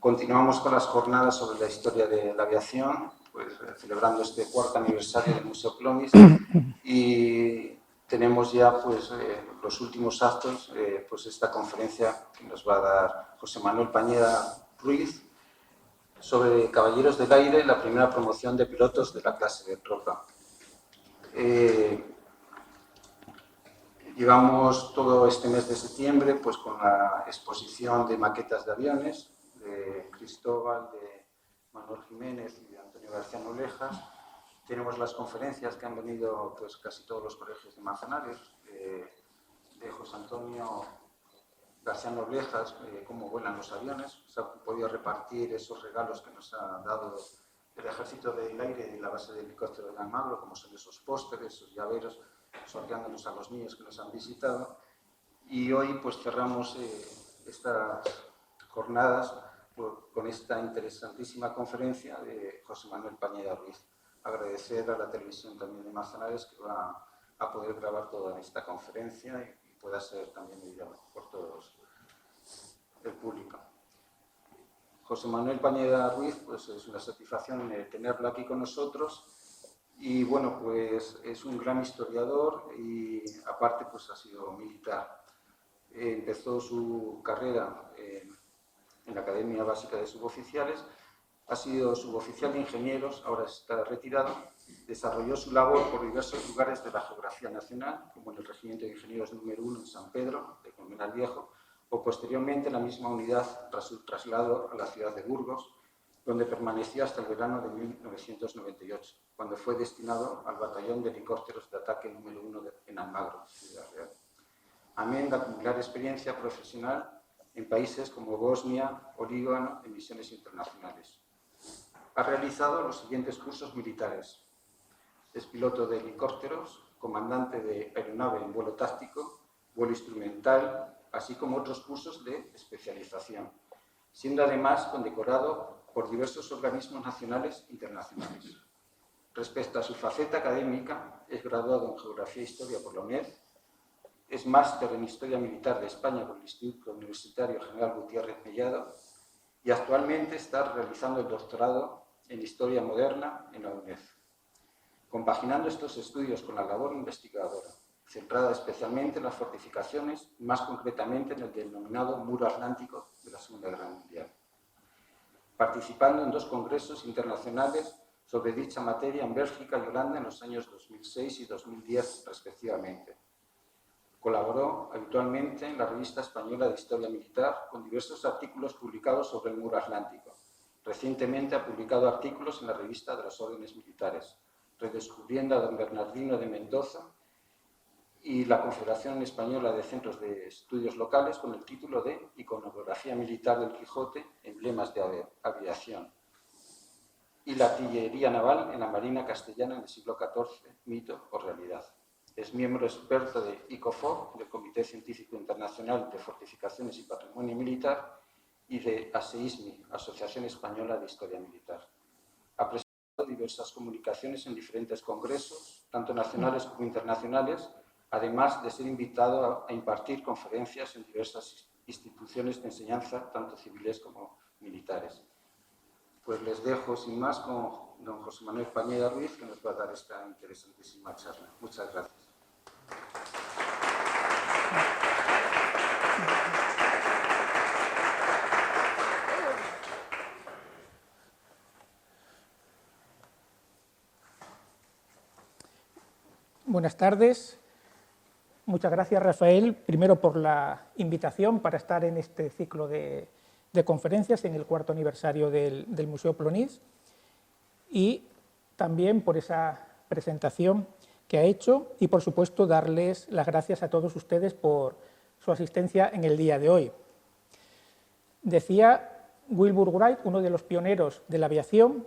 Continuamos con las jornadas sobre la historia de la aviación, pues celebrando este 4º aniversario del Museo Plonis, y tenemos ya pues los últimos actos, pues esta conferencia que nos va a dar José Manuel Pañeda Ruiz sobre Caballeros del Aire, la primera promoción de pilotos de la clase de tropa. Llevamos todo este mes de septiembre pues con la exposición de maquetas de aviones de Cristóbal, de Manuel Jiménez y de Antonio García Noblejas. Tenemos las conferencias que han venido pues casi todos los colegios de Manzanares, de José Antonio García Noblejas, cómo vuelan los aviones. Se han podido repartir esos regalos que nos ha dado el Ejército del Aire y la base de helicóptero de Almagro, como son esos pósteres, esos llaveros, sorteándonos a los niños que nos han visitado. Y hoy pues cerramos estas jornadas con esta interesantísima conferencia de José Manuel Pañeda Ruiz. Agradecer a la televisión también de Manzanares que va a poder grabar toda esta conferencia y pueda ser también oída por todos el público. José Manuel Pañeda Ruiz, pues es una satisfacción tenerlo aquí con nosotros. Y bueno, pues es un gran historiador y aparte pues ha sido militar. Empezó su carrera en la Academia Básica de Suboficiales, ha sido suboficial de ingenieros, ahora está retirado, desarrolló su labor por diversos lugares de la geografía nacional, como en el Regimiento de Ingenieros número 1 en San Pedro, de Colmenar Viejo, o posteriormente en la misma unidad tras su traslado a la ciudad de Burgos, donde permaneció hasta el verano de 1998, cuando fue destinado al Batallón de Helicópteros de Ataque número 1 en Almagro, Ciudad Real. Amén de acumular experiencia profesional en países como Bosnia o Líbano en misiones internacionales. Ha realizado los siguientes cursos militares. Es piloto de helicópteros, comandante de aeronave en vuelo táctico, vuelo instrumental, así como otros cursos de especialización, siendo además condecorado por diversos organismos nacionales e internacionales. Respecto a su faceta académica, es graduado en Geografía e Historia por la UNED, es máster en Historia Militar de España por el Instituto Universitario General Gutiérrez Mellado y actualmente está realizando el doctorado en Historia Moderna en la UNED, compaginando estos estudios con la labor investigadora, centrada especialmente en las fortificaciones, más concretamente en el denominado Muro Atlántico de la Segunda Guerra Mundial, participando en 2 congresos internacionales sobre dicha materia en Bélgica y Holanda en los años 2006 y 2010 respectivamente. Colaboró habitualmente en la Revista Española de Historia Militar con diversos artículos publicados sobre el Muro Atlántico. Recientemente ha publicado artículos en la Revista de los Órdenes Militares, Redescubriendo a don Bernardino de Mendoza y la Confederación Española de Centros de Estudios Locales con el título de Iconografía Militar del Quijote, emblemas de aviación, y la artillería naval en la Marina Castellana en el siglo XIV, mito o realidad. Es miembro experto de ICOFOR, del Comité Científico Internacional de Fortificaciones y Patrimonio Militar, y de ASEISMI, Asociación Española de Historia Militar. Ha presentado diversas comunicaciones en diferentes congresos, tanto nacionales como internacionales, además de ser invitado a impartir conferencias en diversas instituciones de enseñanza, tanto civiles como militares. Pues les dejo sin más con don José Manuel Pañeda Ruiz, que nos va a dar esta interesantísima charla. Muchas gracias. Buenas tardes. Muchas gracias, Rafael, primero por la invitación para estar en este ciclo de conferencias en el 4º aniversario del Museo Plonis y también por esa presentación que ha hecho y, por supuesto, darles las gracias a todos ustedes por su asistencia en el día de hoy. Decía Wilbur Wright, uno de los pioneros de la aviación,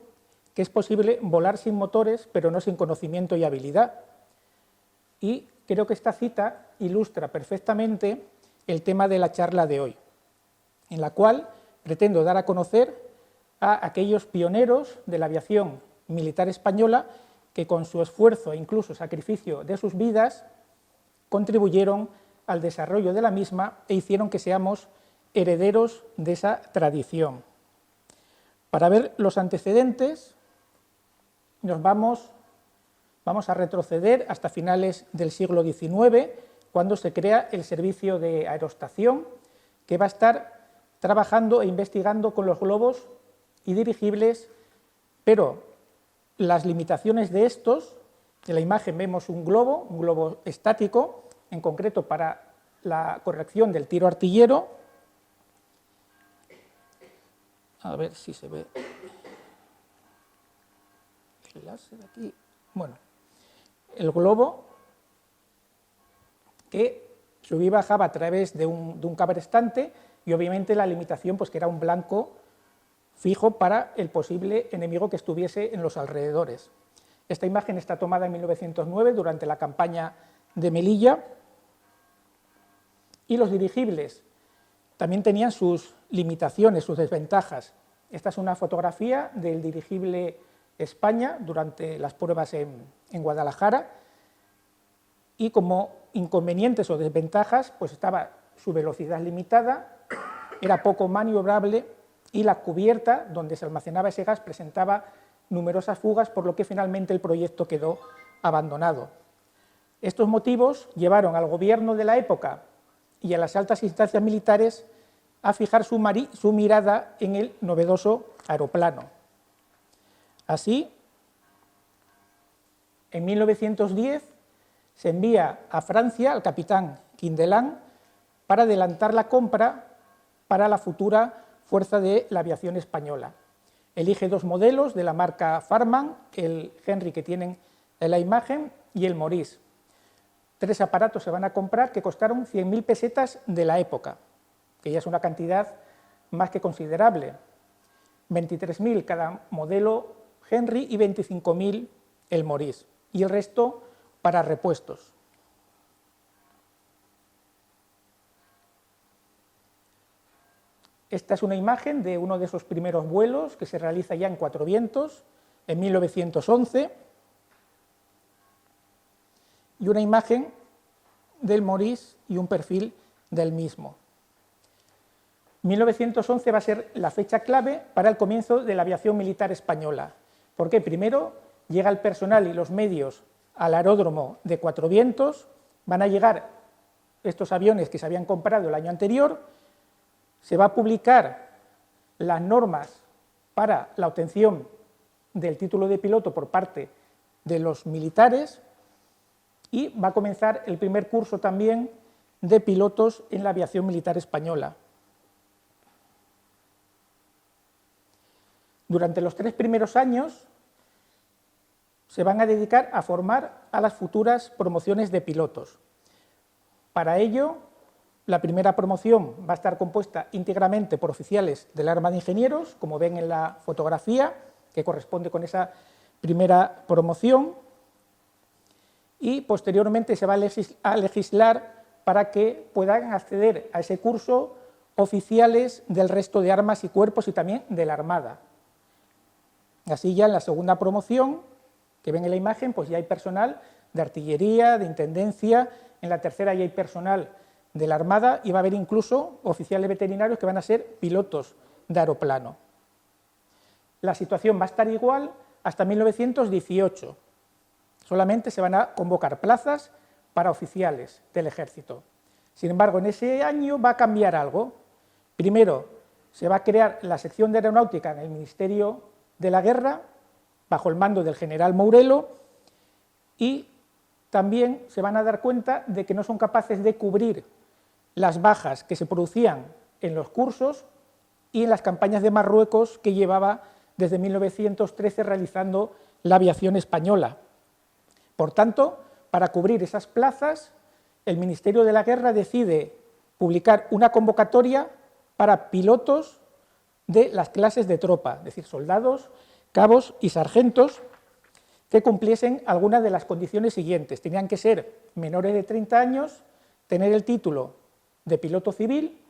que es posible volar sin motores, pero no sin conocimiento y habilidad. Y creo que esta cita ilustra perfectamente el tema de la charla de hoy, en la cual pretendo dar a conocer a aquellos pioneros de la aviación militar española que con su esfuerzo e incluso sacrificio de sus vidas contribuyeron al desarrollo de la misma e hicieron que seamos herederos de esa tradición. Para ver los antecedentes, vamos a retroceder hasta finales del siglo XIX, cuando se crea el Servicio de Aerostación, que va a estar trabajando e investigando con los globos y dirigibles, pero las limitaciones de estos, en la imagen vemos un globo estático, en concreto para la corrección del tiro artillero. A ver si se ve el láser aquí. Bueno, el globo que subía y bajaba a través de un cabrestante y obviamente la limitación pues que era un blanco fijo para el posible enemigo que estuviese en los alrededores. Esta imagen está tomada en 1909 durante la campaña de Melilla y los dirigibles también tenían sus limitaciones, sus desventajas. Esta es una fotografía del dirigible España durante las pruebas en Guadalajara y como inconvenientes o desventajas pues estaba su velocidad limitada, era poco maniobrable y la cubierta donde se almacenaba ese gas presentaba numerosas fugas, por lo que finalmente el proyecto quedó abandonado. Estos motivos llevaron al gobierno de la época y a las altas instancias militares a fijar su mirada en el novedoso aeroplano. Así, en 1910 se envía a Francia al capitán Quindelán para adelantar la compra para la futura Fuerza de la Aviación Española. Elige dos modelos de la marca Farman, el Henry que tienen en la imagen y el Maurice. 3 aparatos se van a comprar que costaron 100.000 pesetas de la época, que ya es una cantidad más que considerable. 23.000 cada modelo Henry y 25.000 el Maurice, y el resto para repuestos. Esta es una imagen de uno de esos primeros vuelos que se realiza ya en Cuatro Vientos, en 1911, y una imagen del Maurice y un perfil del mismo. 1911 va a ser la fecha clave para el comienzo de la aviación militar española, porque primero llega el personal y los medios al aeródromo de Cuatro Vientos, van a llegar estos aviones que se habían comprado el año anterior, se va a publicar las normas para la obtención del título de piloto por parte de los militares y va a comenzar el primer curso también de pilotos en la aviación militar española. Durante los 3 primeros años se van a dedicar a formar a las futuras promociones de pilotos. Para ello, la primera promoción va a estar compuesta íntegramente por oficiales del Arma de Ingenieros, como ven en la fotografía, que corresponde con esa primera promoción, y posteriormente se va a legislar para que puedan acceder a ese curso oficiales del resto de armas y cuerpos y también de la Armada. Así ya en la segunda promoción, que ven en la imagen, pues ya hay personal de artillería, de intendencia, en la tercera ya hay personal de la Armada y va a haber incluso oficiales veterinarios que van a ser pilotos de aeroplano. La situación va a estar igual hasta 1918. Solamente se van a convocar plazas para oficiales del Ejército. Sin embargo, en ese año va a cambiar algo. Primero, se va a crear la sección de aeronáutica en el Ministerio de la Guerra, bajo el mando del general Mourelo, y también se van a dar cuenta de que no son capaces de cubrir las bajas que se producían en los cursos y en las campañas de Marruecos que llevaba desde 1913 realizando la aviación española. Por tanto, para cubrir esas plazas, el Ministerio de la Guerra decide publicar una convocatoria para pilotos de las clases de tropa, es decir, soldados, cabos y sargentos, que cumpliesen algunas de las condiciones siguientes. Tenían que ser menores de 30 años, tener el título de piloto civil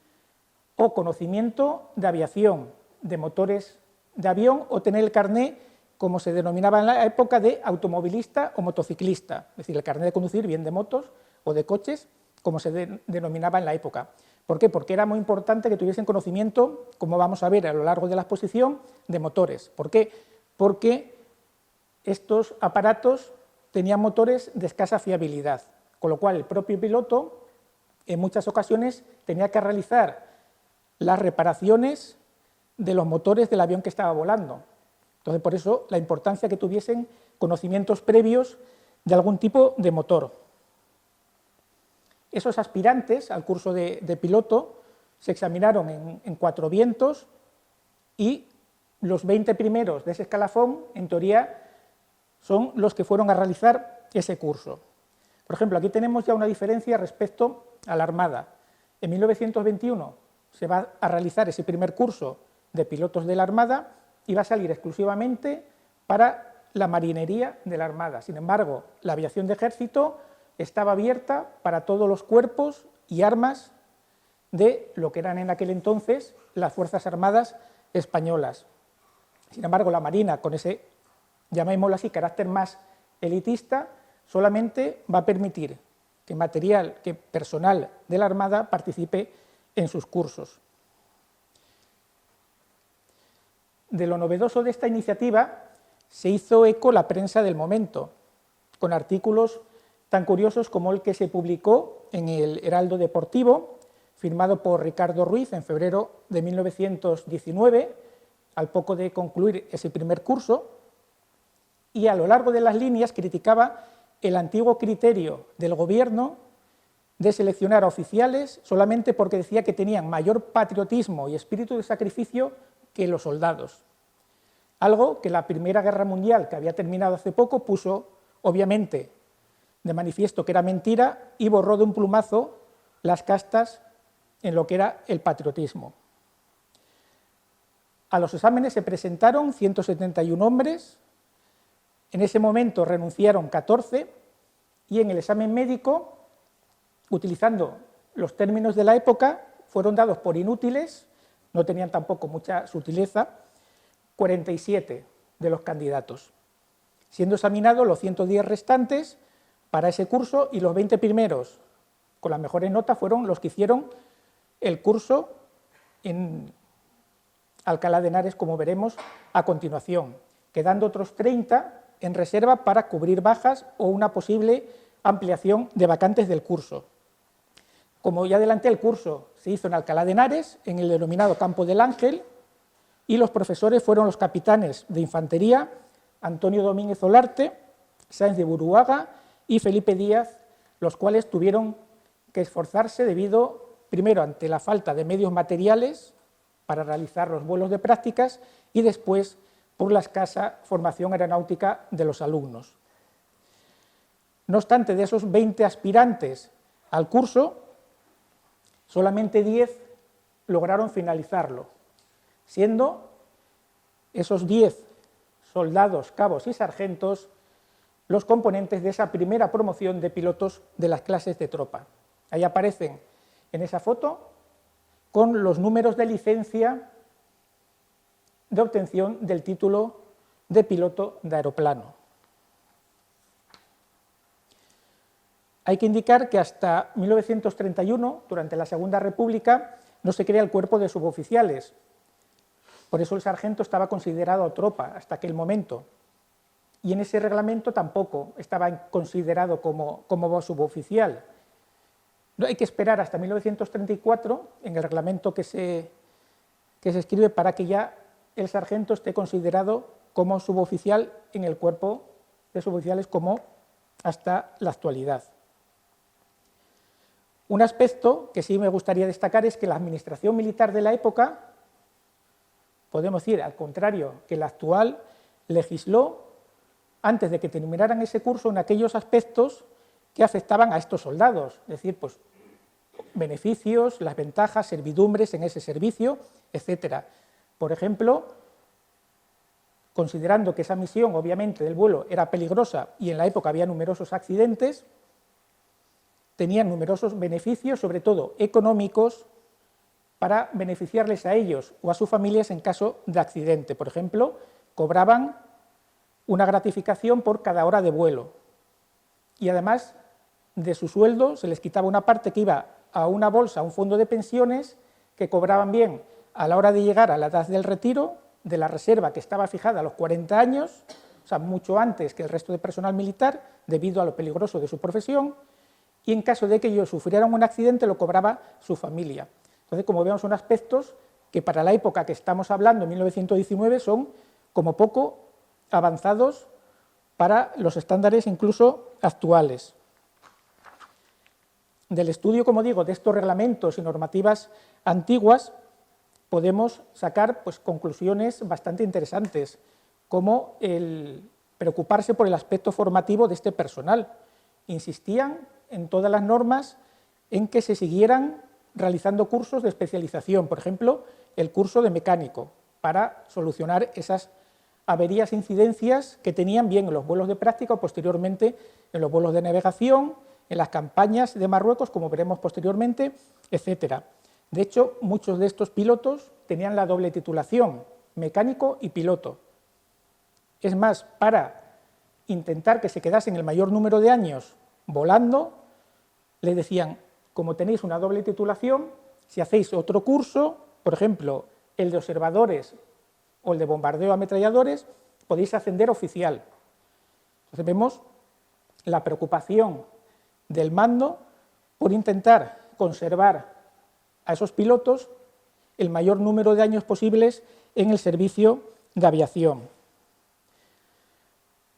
o conocimiento de aviación, de motores de avión, o tener el carné, como se denominaba en la época, de automovilista o motociclista, es decir, el carné de conducir bien de motos o de coches, como se denominaba en la época. ¿Por qué? Porque era muy importante que tuviesen conocimiento, como vamos a ver a lo largo de la exposición, de motores. ¿Por qué? Porque estos aparatos tenían motores de escasa fiabilidad, con lo cual el propio piloto en muchas ocasiones tenía que realizar las reparaciones de los motores del avión que estaba volando. Entonces, por eso la importancia que tuviesen conocimientos previos de algún tipo de motor. Esos aspirantes al curso de piloto se examinaron en 4 vientos y los 20 primeros de ese escalafón, en teoría, son los que fueron a realizar ese curso. Por ejemplo, aquí tenemos ya una diferencia respecto a la Armada. En 1921 se va a realizar ese primer curso de pilotos de la Armada y va a salir exclusivamente para la marinería de la Armada. Sin embargo, la aviación de ejército estaba abierta para todos los cuerpos y armas de lo que eran en aquel entonces las Fuerzas Armadas españolas. Sin embargo, la Marina, con ese, llamémoslo así, carácter más elitista, solamente va a permitir que personal de la Armada participe en sus cursos. De lo novedoso de esta iniciativa se hizo eco la prensa del momento, con artículos tan curiosos como el que se publicó en el Heraldo Deportivo, firmado por Ricardo Ruiz en febrero de 1919, al poco de concluir ese primer curso, y a lo largo de las líneas criticaba el antiguo criterio del gobierno de seleccionar a oficiales solamente porque decía que tenían mayor patriotismo y espíritu de sacrificio que los soldados. Algo que la Primera Guerra Mundial, que había terminado hace poco, puso obviamente de manifiesto que era mentira y borró de un plumazo las castas en lo que era el patriotismo. A los exámenes se presentaron 171 hombres, en ese momento renunciaron 14 y en el examen médico, utilizando los términos de la época, fueron dados por inútiles, no tenían tampoco mucha sutileza, 47 de los candidatos, siendo examinados los 110 restantes para ese curso y los 20 primeros con las mejores notas fueron los que hicieron el curso en Alcalá de Henares, como veremos a continuación, quedando otros 30 en reserva para cubrir bajas o una posible ampliación de vacantes del curso. Como ya adelanté, el curso se hizo en Alcalá de Henares, en el denominado Campo del Ángel, y los profesores fueron los capitanes de infantería Antonio Domínguez Olarte, Sáenz de Buruaga y Felipe Díaz, los cuales tuvieron que esforzarse debido, primero, ante la falta de medios materiales para realizar los vuelos de prácticas y después por la escasa formación aeronáutica de los alumnos. No obstante, de esos 20 aspirantes al curso, solamente 10 lograron finalizarlo, siendo esos 10 soldados, cabos y sargentos los componentes de esa primera promoción de pilotos de las clases de tropa. Ahí aparecen en esa foto con los números de licencia de obtención del título de piloto de aeroplano. Hay que indicar que hasta 1931, durante la Segunda República, no se crea el cuerpo de suboficiales. Por eso el sargento estaba considerado tropa hasta aquel momento. Y en ese reglamento tampoco estaba considerado como suboficial. No hay que esperar hasta 1934, en el reglamento que se escribe, para que ya el sargento esté considerado como suboficial en el cuerpo de suboficiales como hasta la actualidad. Un aspecto que sí me gustaría destacar es que la administración militar de la época, podemos decir, al contrario que la actual, legisló antes de que terminaran ese curso en aquellos aspectos que afectaban a estos soldados, es decir, pues, beneficios, las ventajas, servidumbres en ese servicio, etc. Por ejemplo, considerando que esa misión, obviamente, del vuelo era peligrosa y en la época había numerosos accidentes, tenían numerosos beneficios, sobre todo económicos, para beneficiarles a ellos o a sus familias en caso de accidente. Por ejemplo, cobraban una gratificación por cada hora de vuelo y además de su sueldo se les quitaba una parte que iba a una bolsa, a un fondo de pensiones, que cobraban bien a la hora de llegar a la edad del retiro, de la reserva que estaba fijada a los 40 años, o sea, mucho antes que el resto de personal militar, debido a lo peligroso de su profesión, y en caso de que ellos sufrieran un accidente lo cobraba su familia. Entonces, como vemos, son aspectos que para la época que estamos hablando, en 1919, son como poco avanzados para los estándares incluso actuales. Del estudio, como digo, de estos reglamentos y normativas antiguas, podemos sacar pues, conclusiones bastante interesantes, como el preocuparse por el aspecto formativo de este personal. Insistían en todas las normas en que se siguieran realizando cursos de especialización, por ejemplo, el curso de mecánico, para solucionar esas averías e incidencias que tenían bien en los vuelos de práctica o posteriormente en los vuelos de navegación, en las campañas de Marruecos, como veremos posteriormente, etcétera. De hecho, muchos de estos pilotos tenían la doble titulación, mecánico y piloto. Es más, para intentar que se quedasen el mayor número de años volando, le decían, como tenéis una doble titulación, si hacéis otro curso, por ejemplo, el de observadores o el de bombardeo ametralladores, podéis ascender oficial. Entonces vemos la preocupación del mando por intentar conservar a esos pilotos el mayor número de años posibles en el servicio de aviación.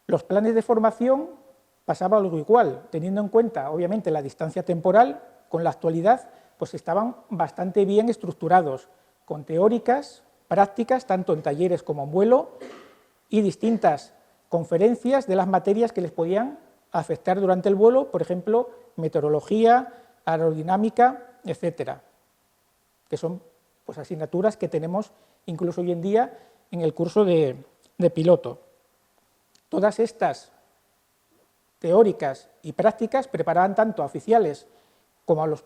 Los planes de formación pasaban algo igual, teniendo en cuenta, obviamente, la distancia temporal, con la actualidad, pues estaban bastante bien estructurados, con teóricas, prácticas, tanto en talleres como en vuelo, y distintas conferencias de las materias que les podían afectar durante el vuelo, por ejemplo, meteorología, aerodinámica, etcétera, que son pues, asignaturas que tenemos incluso hoy en día en el curso de piloto. Todas estas teóricas y prácticas preparaban tanto a oficiales como a los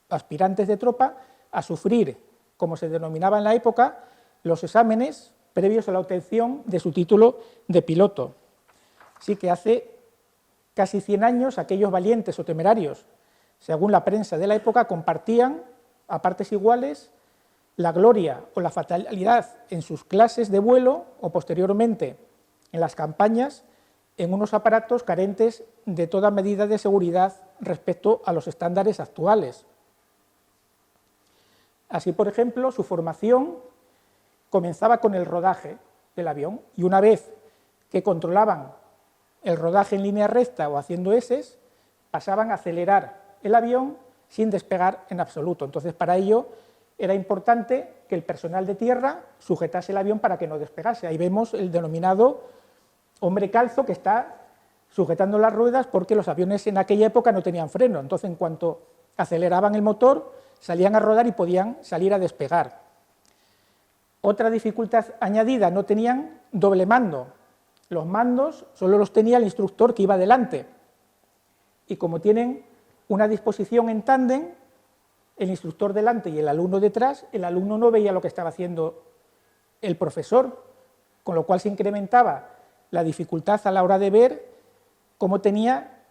aspirantes de tropa a sufrir, como se denominaba en la época, los exámenes previos a la obtención de su título de piloto. Así que hace casi 100 años aquellos valientes o temerarios, según la prensa de la época, compartían a partes iguales la gloria o la fatalidad en sus clases de vuelo o posteriormente en las campañas en unos aparatos carentes de toda medida de seguridad respecto a los estándares actuales. Así, por ejemplo, su formación comenzaba con el rodaje del avión y una vez que controlaban el rodaje en línea recta o haciendo eses, pasaban a acelerar el avión sin despegar en absoluto. Entonces, para ello era importante que el personal de tierra sujetase el avión para que no despegase. Ahí vemos el denominado hombre calzo que está sujetando las ruedas porque los aviones en aquella época no tenían freno. Entonces, en cuanto aceleraban el motor, salían a rodar y podían salir a despegar. Otra dificultad añadida, no tenían doble mando. Los mandos solo los tenía el instructor que iba delante. Y como tienen una disposición en tándem, el instructor delante y el alumno detrás, el alumno no veía lo que estaba haciendo el profesor, con lo cual se incrementaba la dificultad a la hora de ver cómo tenía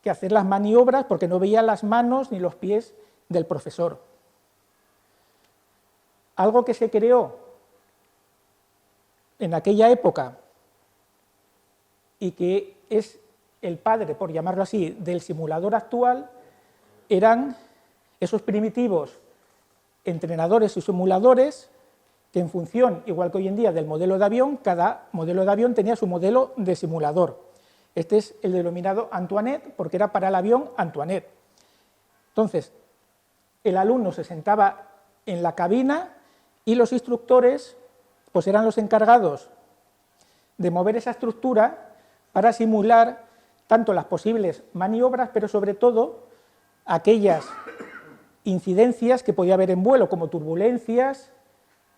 que hacer las maniobras porque no veía las manos ni los pies del profesor. Algo que se creó en aquella época y que es el padre, por llamarlo así, del simulador actual, eran esos primitivos entrenadores y simuladores que en función, igual que hoy en día, del modelo de avión, cada modelo de avión tenía su modelo de simulador. Este es el denominado Antoinette, porque era para el avión Antoinette. Entonces, el alumno se sentaba en la cabina y los instructores pues eran los encargados de mover esa estructura para simular tanto las posibles maniobras, pero sobre todo aquellas incidencias que podía haber en vuelo, como turbulencias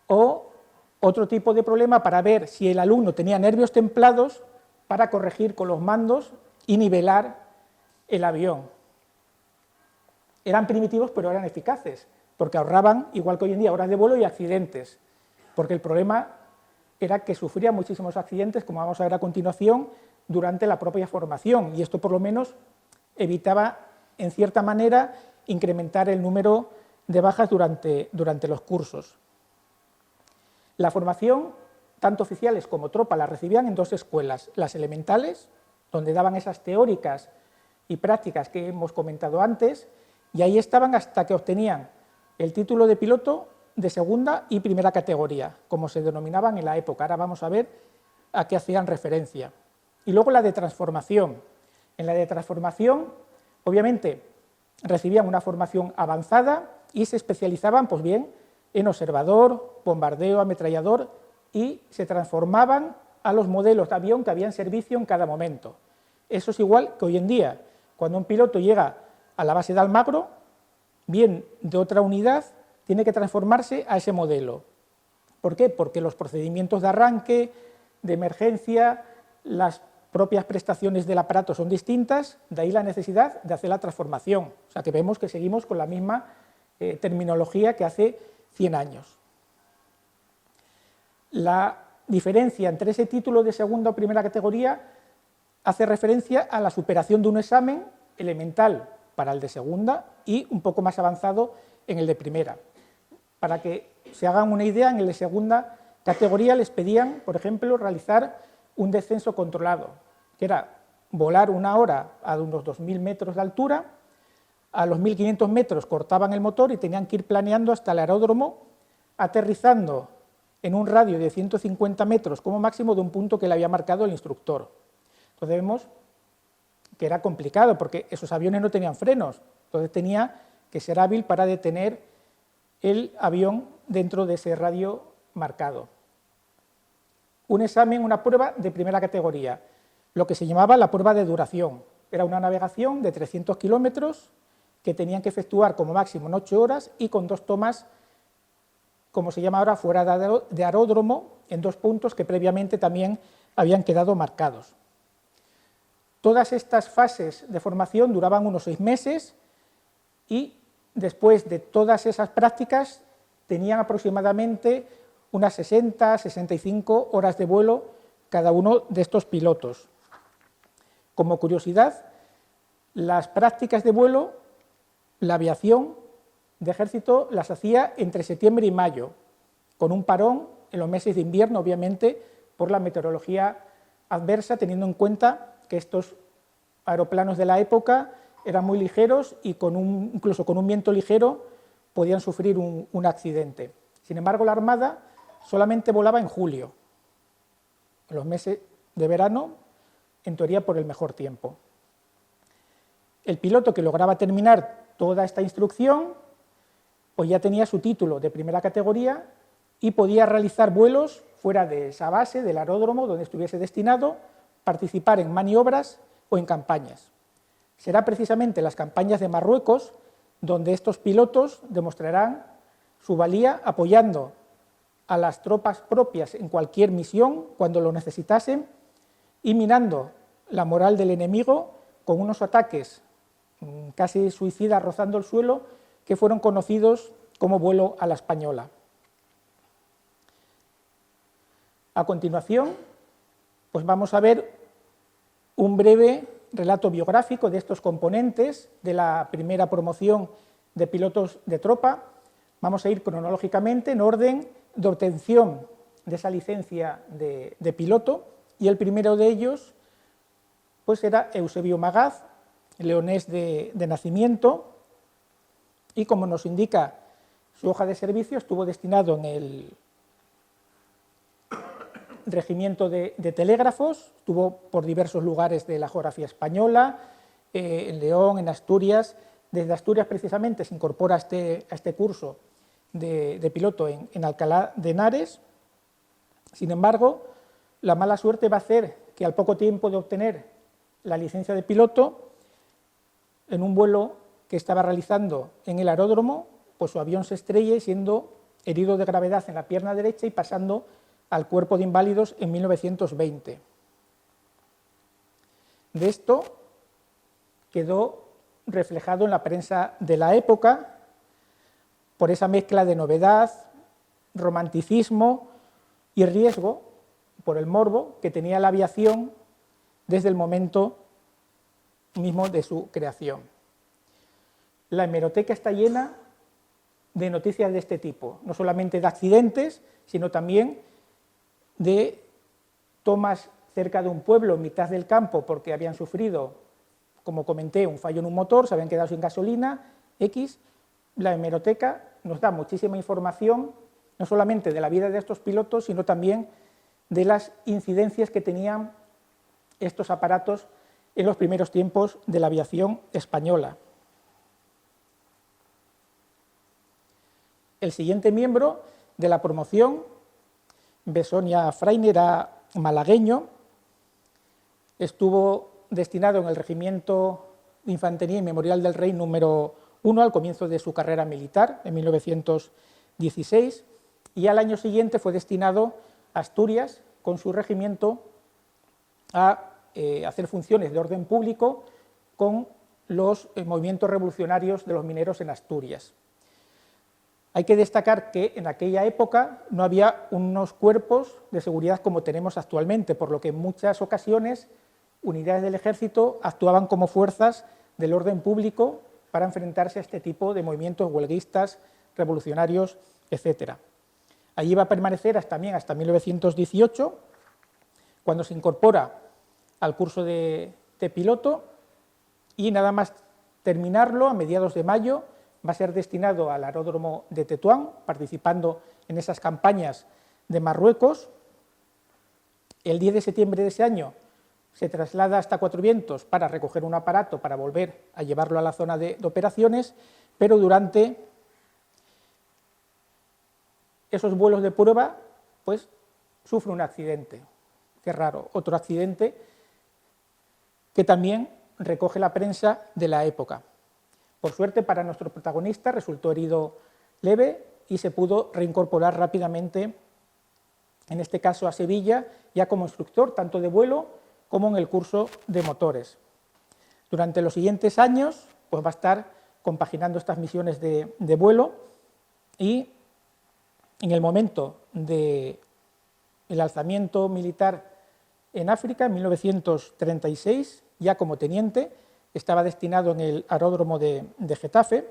o otro tipo de problema para ver si el alumno tenía nervios templados para corregir con los mandos y nivelar el avión. Eran primitivos, pero eran eficaces, porque ahorraban, igual que hoy en día, horas de vuelo y accidentes, porque el problema era que sufría muchísimos accidentes, como vamos a ver a continuación, durante la propia formación, y esto por lo menos evitaba, en cierta manera, incrementar el número de bajas durante los cursos. La formación, tanto oficiales como tropa, la recibían en 2 escuelas, las elementales, donde daban esas teóricas y prácticas que hemos comentado antes, y ahí estaban hasta que obtenían el título de piloto de segunda y primera categoría, como se denominaban en la época. Ahora vamos a ver a qué hacían referencia. Y luego la de transformación. En la de transformación, obviamente, recibían una formación avanzada y se especializaban, pues bien, en observador, bombardeo, ametrallador, y se transformaban a los modelos de avión que había en servicio en cada momento. Eso es igual que hoy en día, cuando un piloto llega a la base de Almagro, bien de otra unidad, tiene que transformarse a ese modelo. ¿Por qué? Porque los procedimientos de arranque, de emergencia, las propias prestaciones del aparato son distintas, de ahí la necesidad de hacer la transformación. O sea que vemos que seguimos con la misma terminología que hace 100 años. La diferencia entre ese título de segunda o primera categoría hace referencia a la superación de un examen elemental para el de segunda y un poco más avanzado en el de primera. Para que se hagan una idea, en el de segunda categoría les pedían, por ejemplo, realizar un descenso controlado, que era volar 1 hora a unos 2.000 metros de altura, a los 1.500 metros cortaban el motor y tenían que ir planeando hasta el aeródromo, aterrizando en un radio de 150 metros como máximo de un punto que le había marcado el instructor. Entonces vemos que era complicado porque esos aviones no tenían frenos, entonces tenía que ser hábil para detener el avión dentro de ese radio marcado. Un examen, una prueba de primera categoría, lo que se llamaba la prueba de duración. Era una navegación de 300 kilómetros que tenían que efectuar como máximo en 8 horas y con 2 tomas, como se llama ahora, fuera de aeródromo, en 2 puntos que previamente también habían quedado marcados. Todas estas fases de formación duraban unos 6 meses y después de todas esas prácticas tenían aproximadamente unas 60-65 horas de vuelo cada uno de estos pilotos. Como curiosidad, las prácticas de vuelo, la aviación de ejército las hacía entre septiembre y mayo, con un parón en los meses de invierno, obviamente, por la meteorología adversa, teniendo en cuenta que estos aeroplanos de la época eran muy ligeros y incluso con un viento ligero podían sufrir un accidente. Sin embargo, la Armada solamente volaba en julio, en los meses de verano, en teoría por el mejor tiempo. El piloto que lograba terminar toda esta instrucción, pues ya tenía su título de primera categoría y podía realizar vuelos fuera de esa base, del aeródromo donde estuviese destinado, participar en maniobras o en campañas. Será precisamente en las campañas de Marruecos donde estos pilotos demostrarán su valía apoyando a las tropas propias en cualquier misión cuando lo necesitasen y minando la moral del enemigo con unos ataques casi suicidas rozando el suelo que fueron conocidos como vuelo a la española. A continuación, pues vamos a ver un breve relato biográfico de estos componentes de la primera promoción de pilotos de tropa. Vamos a ir cronológicamente en orden de obtención de esa licencia de piloto y el primero de ellos pues era Eusebio Magaz, leonés de nacimiento, y como nos indica su hoja de servicio, estuvo destinado en el regimiento de telégrafos, estuvo por diversos lugares de la geografía española, en León, en Asturias. Desde Asturias precisamente se incorpora a este curso de piloto en Alcalá de Henares. Sin embargo, la mala suerte va a hacer que al poco tiempo de obtener la licencia de piloto, en un vuelo que estaba realizando en el aeródromo, pues su avión se estrella siendo herido de gravedad en la pierna derecha y pasando al cuerpo de inválidos en 1920. De esto quedó reflejado en la prensa de la época por esa mezcla de novedad, romanticismo y riesgo, por el morbo que tenía la aviación desde el momento mismo de su creación. la hemeroteca está llena de noticias de este tipo, no solamente de accidentes, sino también de tomas cerca de un pueblo, en mitad del campo, porque habían sufrido, como comenté, un fallo en un motor, se habían quedado sin gasolina, X. La hemeroteca nos da muchísima información, no solamente de la vida de estos pilotos, sino también de las incidencias que tenían estos aparatos en los primeros tiempos de la aviación española. El siguiente miembro de la promoción, Besoña Fraile, era malagueño, estuvo destinado en el Regimiento de Infantería y Memorial del Rey número 1 al comienzo de su carrera militar, en 1916, y al año siguiente fue destinado a Asturias con su regimiento a hacer funciones de orden público con los movimientos revolucionarios de los mineros en Asturias. Hay que destacar que en aquella época no había unos cuerpos de seguridad como tenemos actualmente, por lo que en muchas ocasiones unidades del ejército actuaban como fuerzas del orden público para enfrentarse a este tipo de movimientos huelguistas, revolucionarios, etc. Allí va a permanecer también hasta 1918, cuando se incorpora al curso de piloto, y nada más terminarlo, a mediados de mayo, va a ser destinado al aeródromo de Tetuán, participando en esas campañas de Marruecos. El 10 de septiembre de ese año se traslada hasta Cuatro Vientos para recoger un aparato para volver a llevarlo a la zona de operaciones, pero durante esos vuelos de prueba pues sufre un accidente. Qué raro, otro accidente que también recoge la prensa de la época. Por suerte para nuestro protagonista resultó herido leve y se pudo reincorporar rápidamente, en este caso a Sevilla, ya como instructor tanto de vuelo como en el curso de motores. Durante los siguientes años pues va a estar compaginando estas misiones de vuelo, y en el momento del alzamiento militar en África, en 1936, ya como teniente, estaba destinado en el aeródromo de Getafe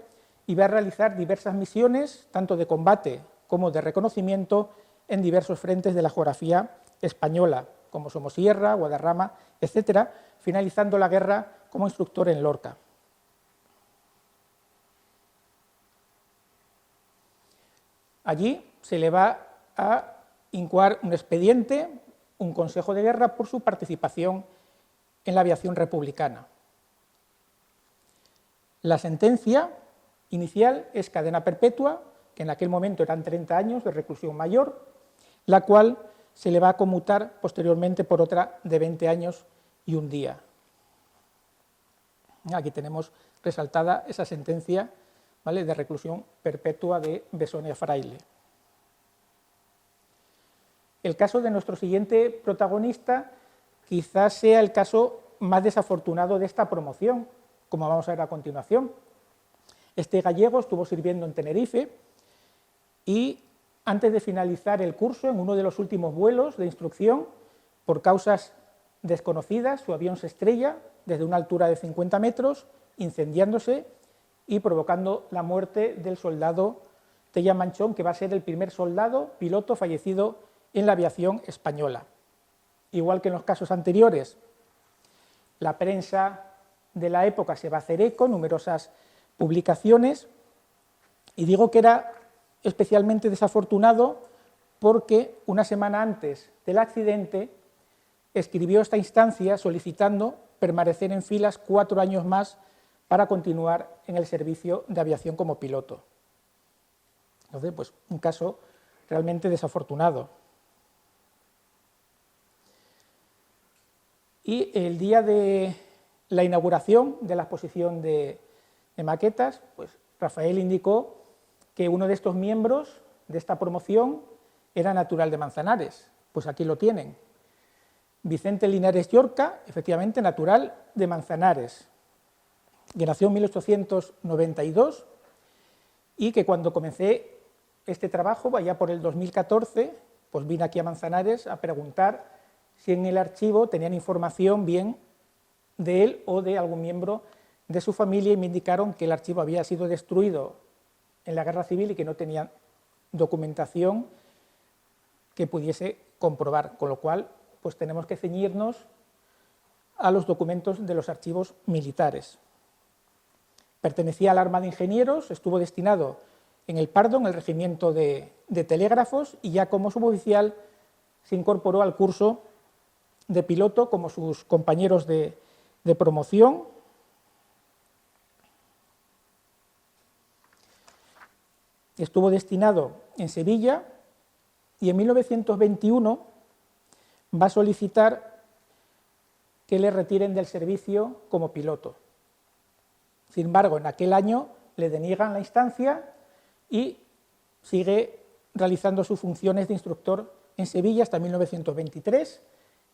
y va a realizar diversas misiones, tanto de combate como de reconocimiento, en diversos frentes de la geografía española, como Somosierra, Guadarrama, etcétera, finalizando la guerra como instructor en Lorca. Allí se le va a incoar un expediente, un consejo de guerra, por su participación en la aviación republicana. La sentencia inicial es cadena perpetua, que en aquel momento eran 30 años de reclusión mayor, la cual se le va a conmutar posteriormente por otra de 20 años y un día. Aquí tenemos resaltada esa sentencia, ¿vale?, de reclusión perpetua de Besoña Fraile. El caso de nuestro siguiente protagonista quizás sea el caso más desafortunado de esta promoción, como vamos a ver a continuación. Este gallego estuvo sirviendo en Tenerife y antes de finalizar el curso, en uno de los últimos vuelos de instrucción, por causas desconocidas, su avión se estrella desde una altura de 50 metros, incendiándose y provocando la muerte del soldado Tella Manchón, que va a ser el primer soldado piloto fallecido en la aviación española. Igual que en los casos anteriores, la prensa de la época se va a hacer eco, numerosas publicaciones, y digo que era especialmente desafortunado porque una semana antes del accidente escribió esta instancia solicitando permanecer en filas 4 años más para continuar en el servicio de aviación como piloto. Entonces, pues un caso realmente desafortunado. Y el día de la inauguración de la exposición de maquetas, pues Rafael indicó que uno de estos miembros de esta promoción era natural de Manzanares. Pues aquí lo tienen. Vicente Linares Llorca, efectivamente natural de Manzanares, que nació en 1892 y que cuando comencé este trabajo, allá por el 2014, pues vine aquí a Manzanares a preguntar si en el archivo tenían información bien de él o de algún miembro de su familia y me indicaron que el archivo había sido destruido en la Guerra Civil y que no tenían documentación que pudiese comprobar, con lo cual pues tenemos que ceñirnos a los documentos de los archivos militares. Pertenecía al Arma de Ingenieros, estuvo destinado en el Pardo, en el regimiento de telégrafos, y ya como suboficial se incorporó al curso de piloto como sus compañeros de promoción. Estuvo destinado en Sevilla y en 1921 va a solicitar que le retiren del servicio como piloto. Sin embargo, en aquel año le deniegan la instancia y sigue realizando sus funciones de instructor en Sevilla hasta 1923,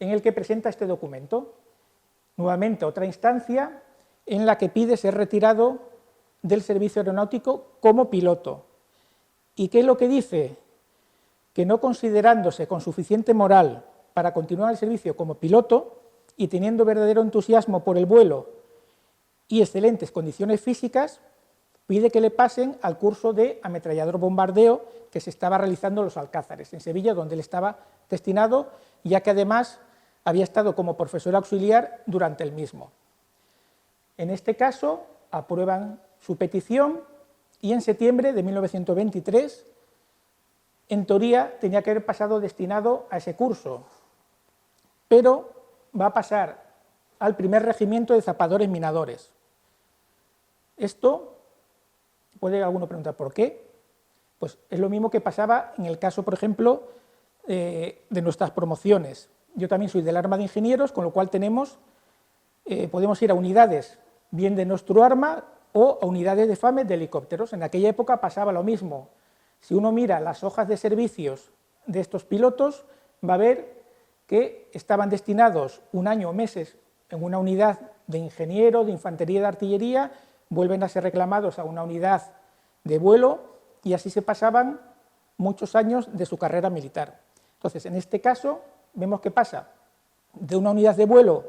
en el que presenta este documento. Nuevamente otra instancia en la que pide ser retirado del servicio aeronáutico como piloto. ¿Y qué es lo que dice? Que no considerándose con suficiente moral para continuar el servicio como piloto y teniendo verdadero entusiasmo por el vuelo y excelentes condiciones físicas, pide que le pasen al curso de ametrallador bombardeo que se estaba realizando en los Alcázares, en Sevilla, donde él estaba destinado, ya que además había estado como profesor auxiliar durante el mismo. En este caso, aprueban su petición y en septiembre de 1923, en teoría, tenía que haber pasado destinado a ese curso, pero va a pasar al primer regimiento de zapadores minadores. Esto, puede alguno preguntar por qué, pues es lo mismo que pasaba en el caso, por ejemplo, de nuestras promociones. Yo también soy del Arma de Ingenieros, con lo cual podemos ir a unidades bien de nuestro arma o a unidades de FAME de helicópteros. En aquella época pasaba lo mismo. Si uno mira las hojas de servicios de estos pilotos, va a ver que estaban destinados un año o meses en una unidad de ingeniero, de infantería y de artillería, vuelven a ser reclamados a una unidad de vuelo y así se pasaban muchos años de su carrera militar. Entonces, en este caso, vemos que pasa de una unidad de vuelo,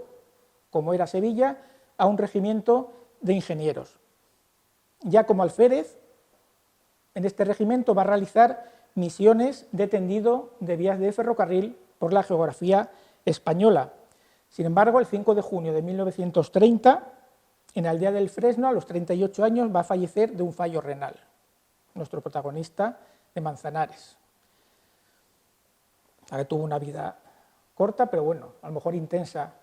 como era Sevilla, a un regimiento de ingenieros. Ya como alférez, en este regimiento va a realizar misiones de tendido de vías de ferrocarril por la geografía española. Sin embargo, el 5 de junio de 1930, en Aldea del Fresno, a los 38 años, va a fallecer de un fallo renal, nuestro protagonista de Manzanares. Tuvo una vida corta, pero bueno, a lo mejor intensa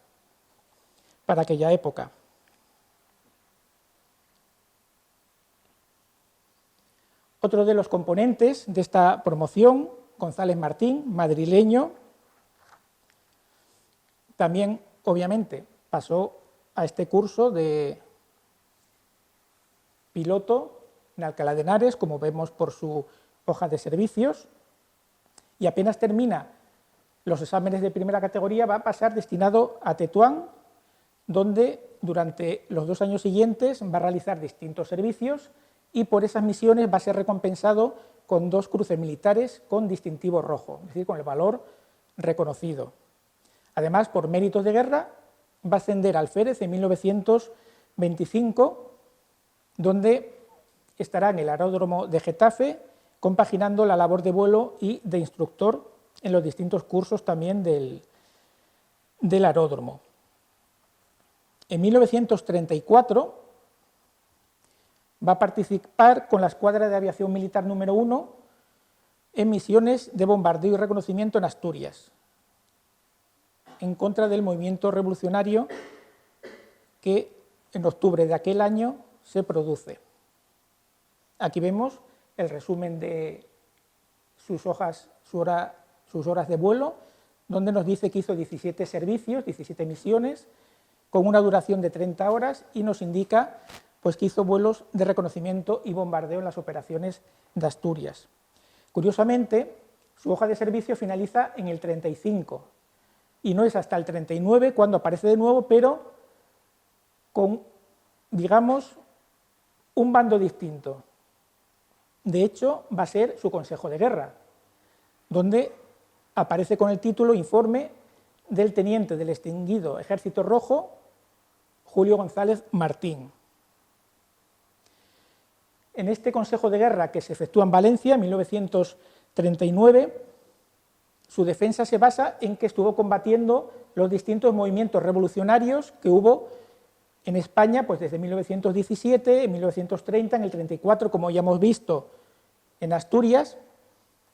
para aquella época. Otro de los componentes de esta promoción, González Martín, madrileño, también, obviamente, pasó a este curso de piloto en Alcalá de Henares, como vemos por su hoja de servicios, y apenas termina los exámenes de primera categoría va a pasar destinado a Tetuán, donde durante los 2 años siguientes va a realizar distintos servicios y por esas misiones va a ser recompensado con 2 cruces militares con distintivo rojo, es decir, con el valor reconocido. Además, por méritos de guerra, va a ascender al alférez en 1925, donde estará en el aeródromo de Getafe, compaginando la labor de vuelo y de instructor en los distintos cursos también del aeródromo. En 1934 va a participar con la Escuadra de Aviación Militar número 1 en misiones de bombardeo y reconocimiento en Asturias, en contra del movimiento revolucionario que en octubre de aquel año se produce. Aquí vemos el resumen de sus horas de vuelo, donde nos dice que hizo 17 servicios, 17 misiones, con una duración de 30 horas y nos indica pues, que hizo vuelos de reconocimiento y bombardeo en las operaciones de Asturias. Curiosamente, su hoja de servicio finaliza en el 35 y no es hasta el 39 cuando aparece de nuevo, pero con, digamos, un bando distinto. De hecho, va a ser su consejo de guerra, donde aparece con el título Informe del teniente del extinguido Ejército Rojo, Julio González Martín. en este Consejo de Guerra que se efectúa en Valencia en 1939, su defensa se basa en que estuvo combatiendo los distintos movimientos revolucionarios que hubo en España pues desde 1917, en 1930, en el 34, como ya hemos visto, en Asturias,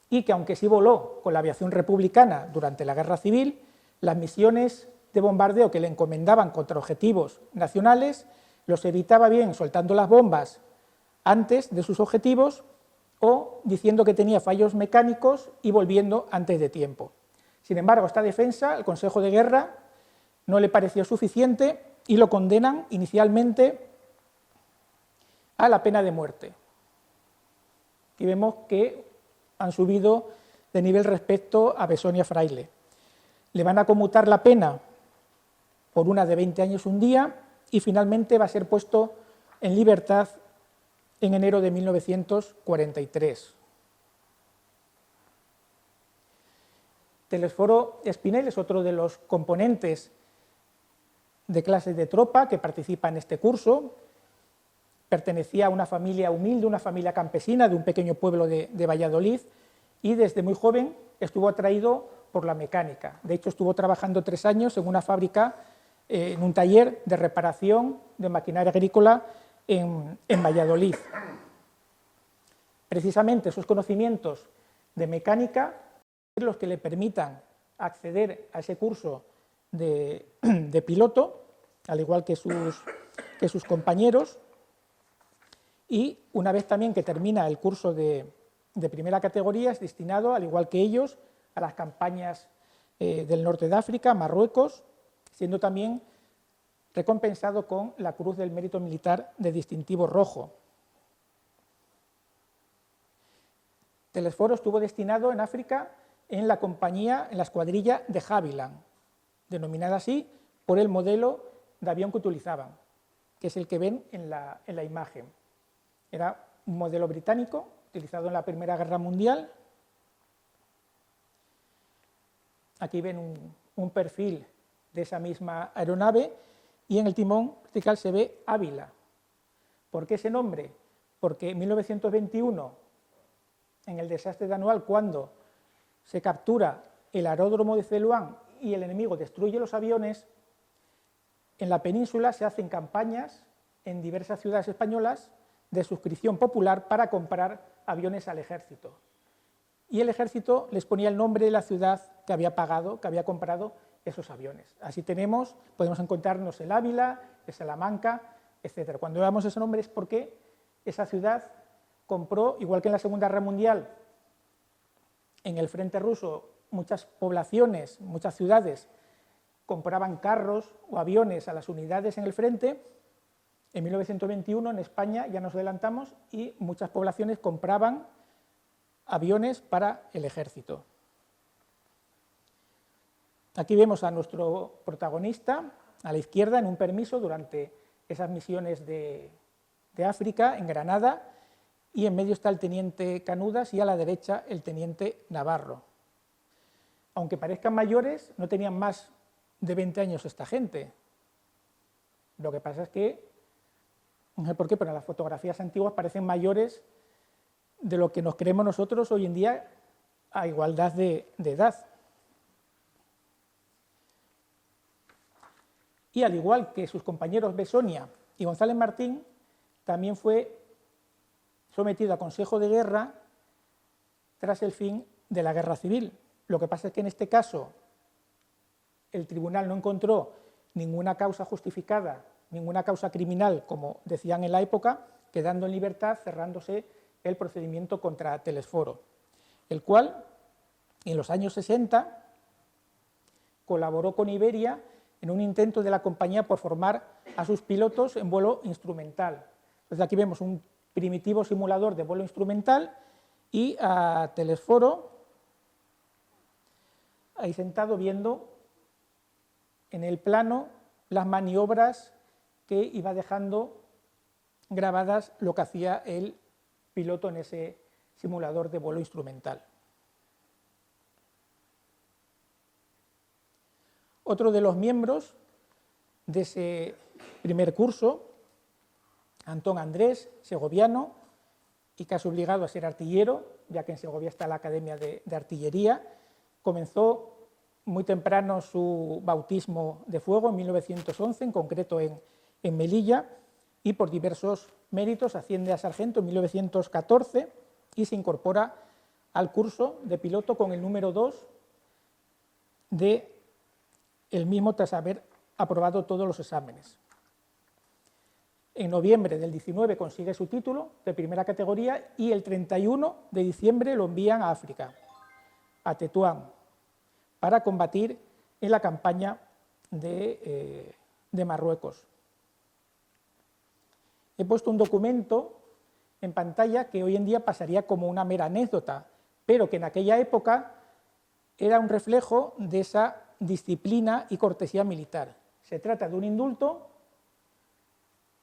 y que aunque sí voló con la aviación republicana durante la Guerra Civil, las misiones de bombardeo que le encomendaban contra objetivos nacionales los evitaba bien soltando las bombas antes de sus objetivos o diciendo que tenía fallos mecánicos y volviendo antes de tiempo. Sin embargo, esta defensa, al Consejo de Guerra, no le pareció suficiente y lo condenan inicialmente a la pena de muerte. Y vemos que han subido de nivel respecto a Besoña Fraile. Le van a conmutar la pena por una de 20 años un día y finalmente va a ser puesto en libertad en enero de 1943. Telesforo Espinel es otro de los componentes de clases de tropa que participa en este curso. Pertenecía a una familia humilde, una familia campesina de un pequeño pueblo de Valladolid y desde muy joven estuvo atraído por la mecánica. De hecho, estuvo trabajando 3 años en una fábrica, en un taller de reparación de maquinaria agrícola en Valladolid. Precisamente esos conocimientos de mecánica son los que le permitan acceder a ese curso de piloto, al igual que sus compañeros, y una vez también que termina el curso de primera categoría es destinado, al igual que ellos, a las campañas del norte de África, Marruecos, siendo también recompensado con la Cruz del Mérito Militar de Distintivo Rojo. Telesforo estuvo destinado en África en la escuadrilla de Havilland, denominada así por el modelo de avión que utilizaban, que es el que ven en la imagen. Era un modelo británico utilizado en la Primera Guerra Mundial. Aquí ven un perfil de esa misma aeronave y en el timón vertical se ve Ávila. ¿Por qué ese nombre? Porque en 1921, en el desastre de Anual, cuando se captura el aeródromo de Celuán y el enemigo destruye los aviones, en la península se hacen campañas en diversas ciudades españolas de suscripción popular para comprar aviones al ejército. Y el ejército les ponía el nombre de la ciudad que había comprado esos aviones. Así podemos encontrarnos el Ávila, el Salamanca, etc. Cuando veamos ese nombre es porque esa ciudad compró, igual que en la Segunda Guerra Mundial, en el frente ruso, muchas poblaciones, muchas ciudades compraban carros o aviones a las unidades en el frente. En 1921 en España ya nos adelantamos y muchas poblaciones compraban aviones para el ejército. Aquí vemos a nuestro protagonista a la izquierda en un permiso durante esas misiones de África, en Granada, y en medio está el teniente Canudas y a la derecha el teniente Navarro. Aunque parezcan mayores, no tenían más de 20 años esta gente. Lo que pasa es que, no sé por qué, pero las fotografías antiguas parecen mayores de lo que nos creemos nosotros hoy en día a igualdad de edad. Y al igual que sus compañeros Besoña y González Martín, también fue sometido a Consejo de Guerra tras el fin de la Guerra Civil. Lo que pasa es que en este caso el tribunal no encontró ninguna causa justificada, ninguna causa criminal, como decían en la época, quedando en libertad, cerrándose el procedimiento contra Telesforo, el cual en los años 60 colaboró con Iberia en un intento de la compañía por formar a sus pilotos en vuelo instrumental. Entonces aquí vemos un primitivo simulador de vuelo instrumental y a Telesforo ahí sentado viendo en el plano las maniobras que iba dejando grabadas lo que hacía el piloto en ese simulador de vuelo instrumental. Otro de los miembros de ese primer curso, Antón Andrés, segoviano, y casi obligado a ser artillero, ya que en Segovia está la Academia de Artillería. Comenzó muy temprano su bautismo de fuego, en 1911, en concreto en Melilla, y por diversos méritos asciende a sargento en 1914 y se incorpora al curso de piloto con el número 2 del mismo tras haber aprobado todos los exámenes. En noviembre del 19 consigue su título de primera categoría y el 31 de diciembre lo envían a África, a Tetuán, para combatir en la campaña de Marruecos. He puesto un documento en pantalla que hoy en día pasaría como una mera anécdota, pero que en aquella época era un reflejo de esa disciplina y cortesía militar. Se trata de un indulto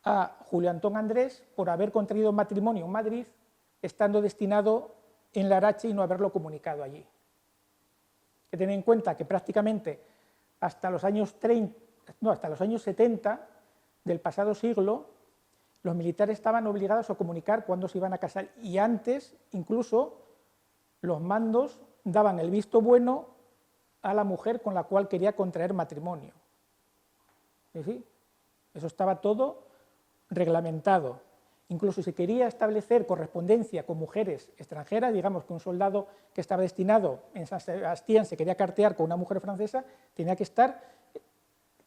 a Julio Antón Andrés por haber contraído matrimonio en Madrid, estando destinado en Larache y no haberlo comunicado allí. Hay que tener en cuenta que prácticamente hasta los años 70 del pasado siglo, los militares estaban obligados a comunicar cuándo se iban a casar y antes incluso los mandos daban el visto bueno a la mujer con la cual quería contraer matrimonio. ¿Sí? Eso estaba todo reglamentado. Incluso si quería establecer correspondencia con mujeres extranjeras, digamos que un soldado que estaba destinado en San Sebastián se quería cartear con una mujer francesa, tenía que estar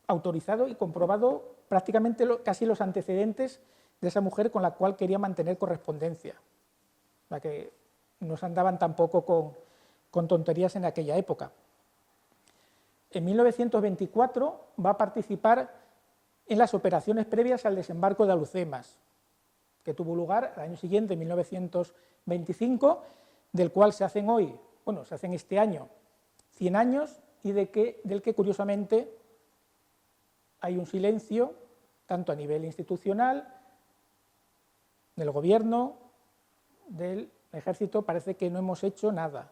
autorizado y comprobado prácticamente casi los antecedentes de esa mujer con la cual quería mantener correspondencia. O sea que no se andaban tampoco con tonterías en aquella época. En 1924 va a participar en las operaciones previas al desembarco de Alhucemas, que tuvo lugar al año siguiente, en 1925, del cual se hacen este año 100 años y del que curiosamente hay un silencio, tanto a nivel institucional, del gobierno, del ejército, parece que no hemos hecho nada.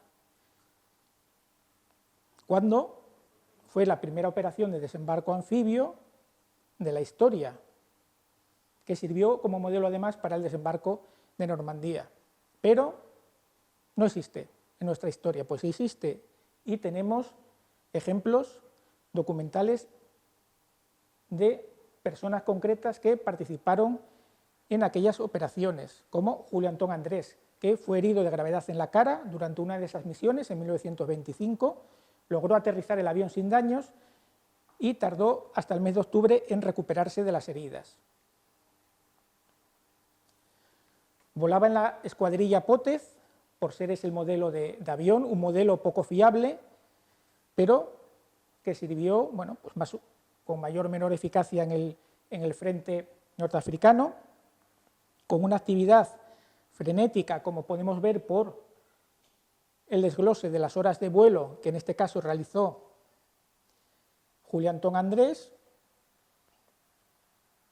¿Cuándo? Fue la primera operación de desembarco anfibio de la historia, que sirvió como modelo además para el desembarco de Normandía. Pero no existe en nuestra historia, pues existe y tenemos ejemplos documentales de personas concretas que participaron en aquellas operaciones, como Julio Antón Andrés, que fue herido de gravedad en la cara durante una de esas misiones en 1925, logró aterrizar el avión sin daños y tardó hasta el mes de octubre en recuperarse de las heridas. Volaba en la escuadrilla Pótez, por ser ese el modelo de avión, un modelo poco fiable, pero que sirvió con mayor o menor eficacia en el frente norteafricano, con una actividad frenética, como podemos ver por el desglose de las horas de vuelo que en este caso realizó Julio Antón Andrés,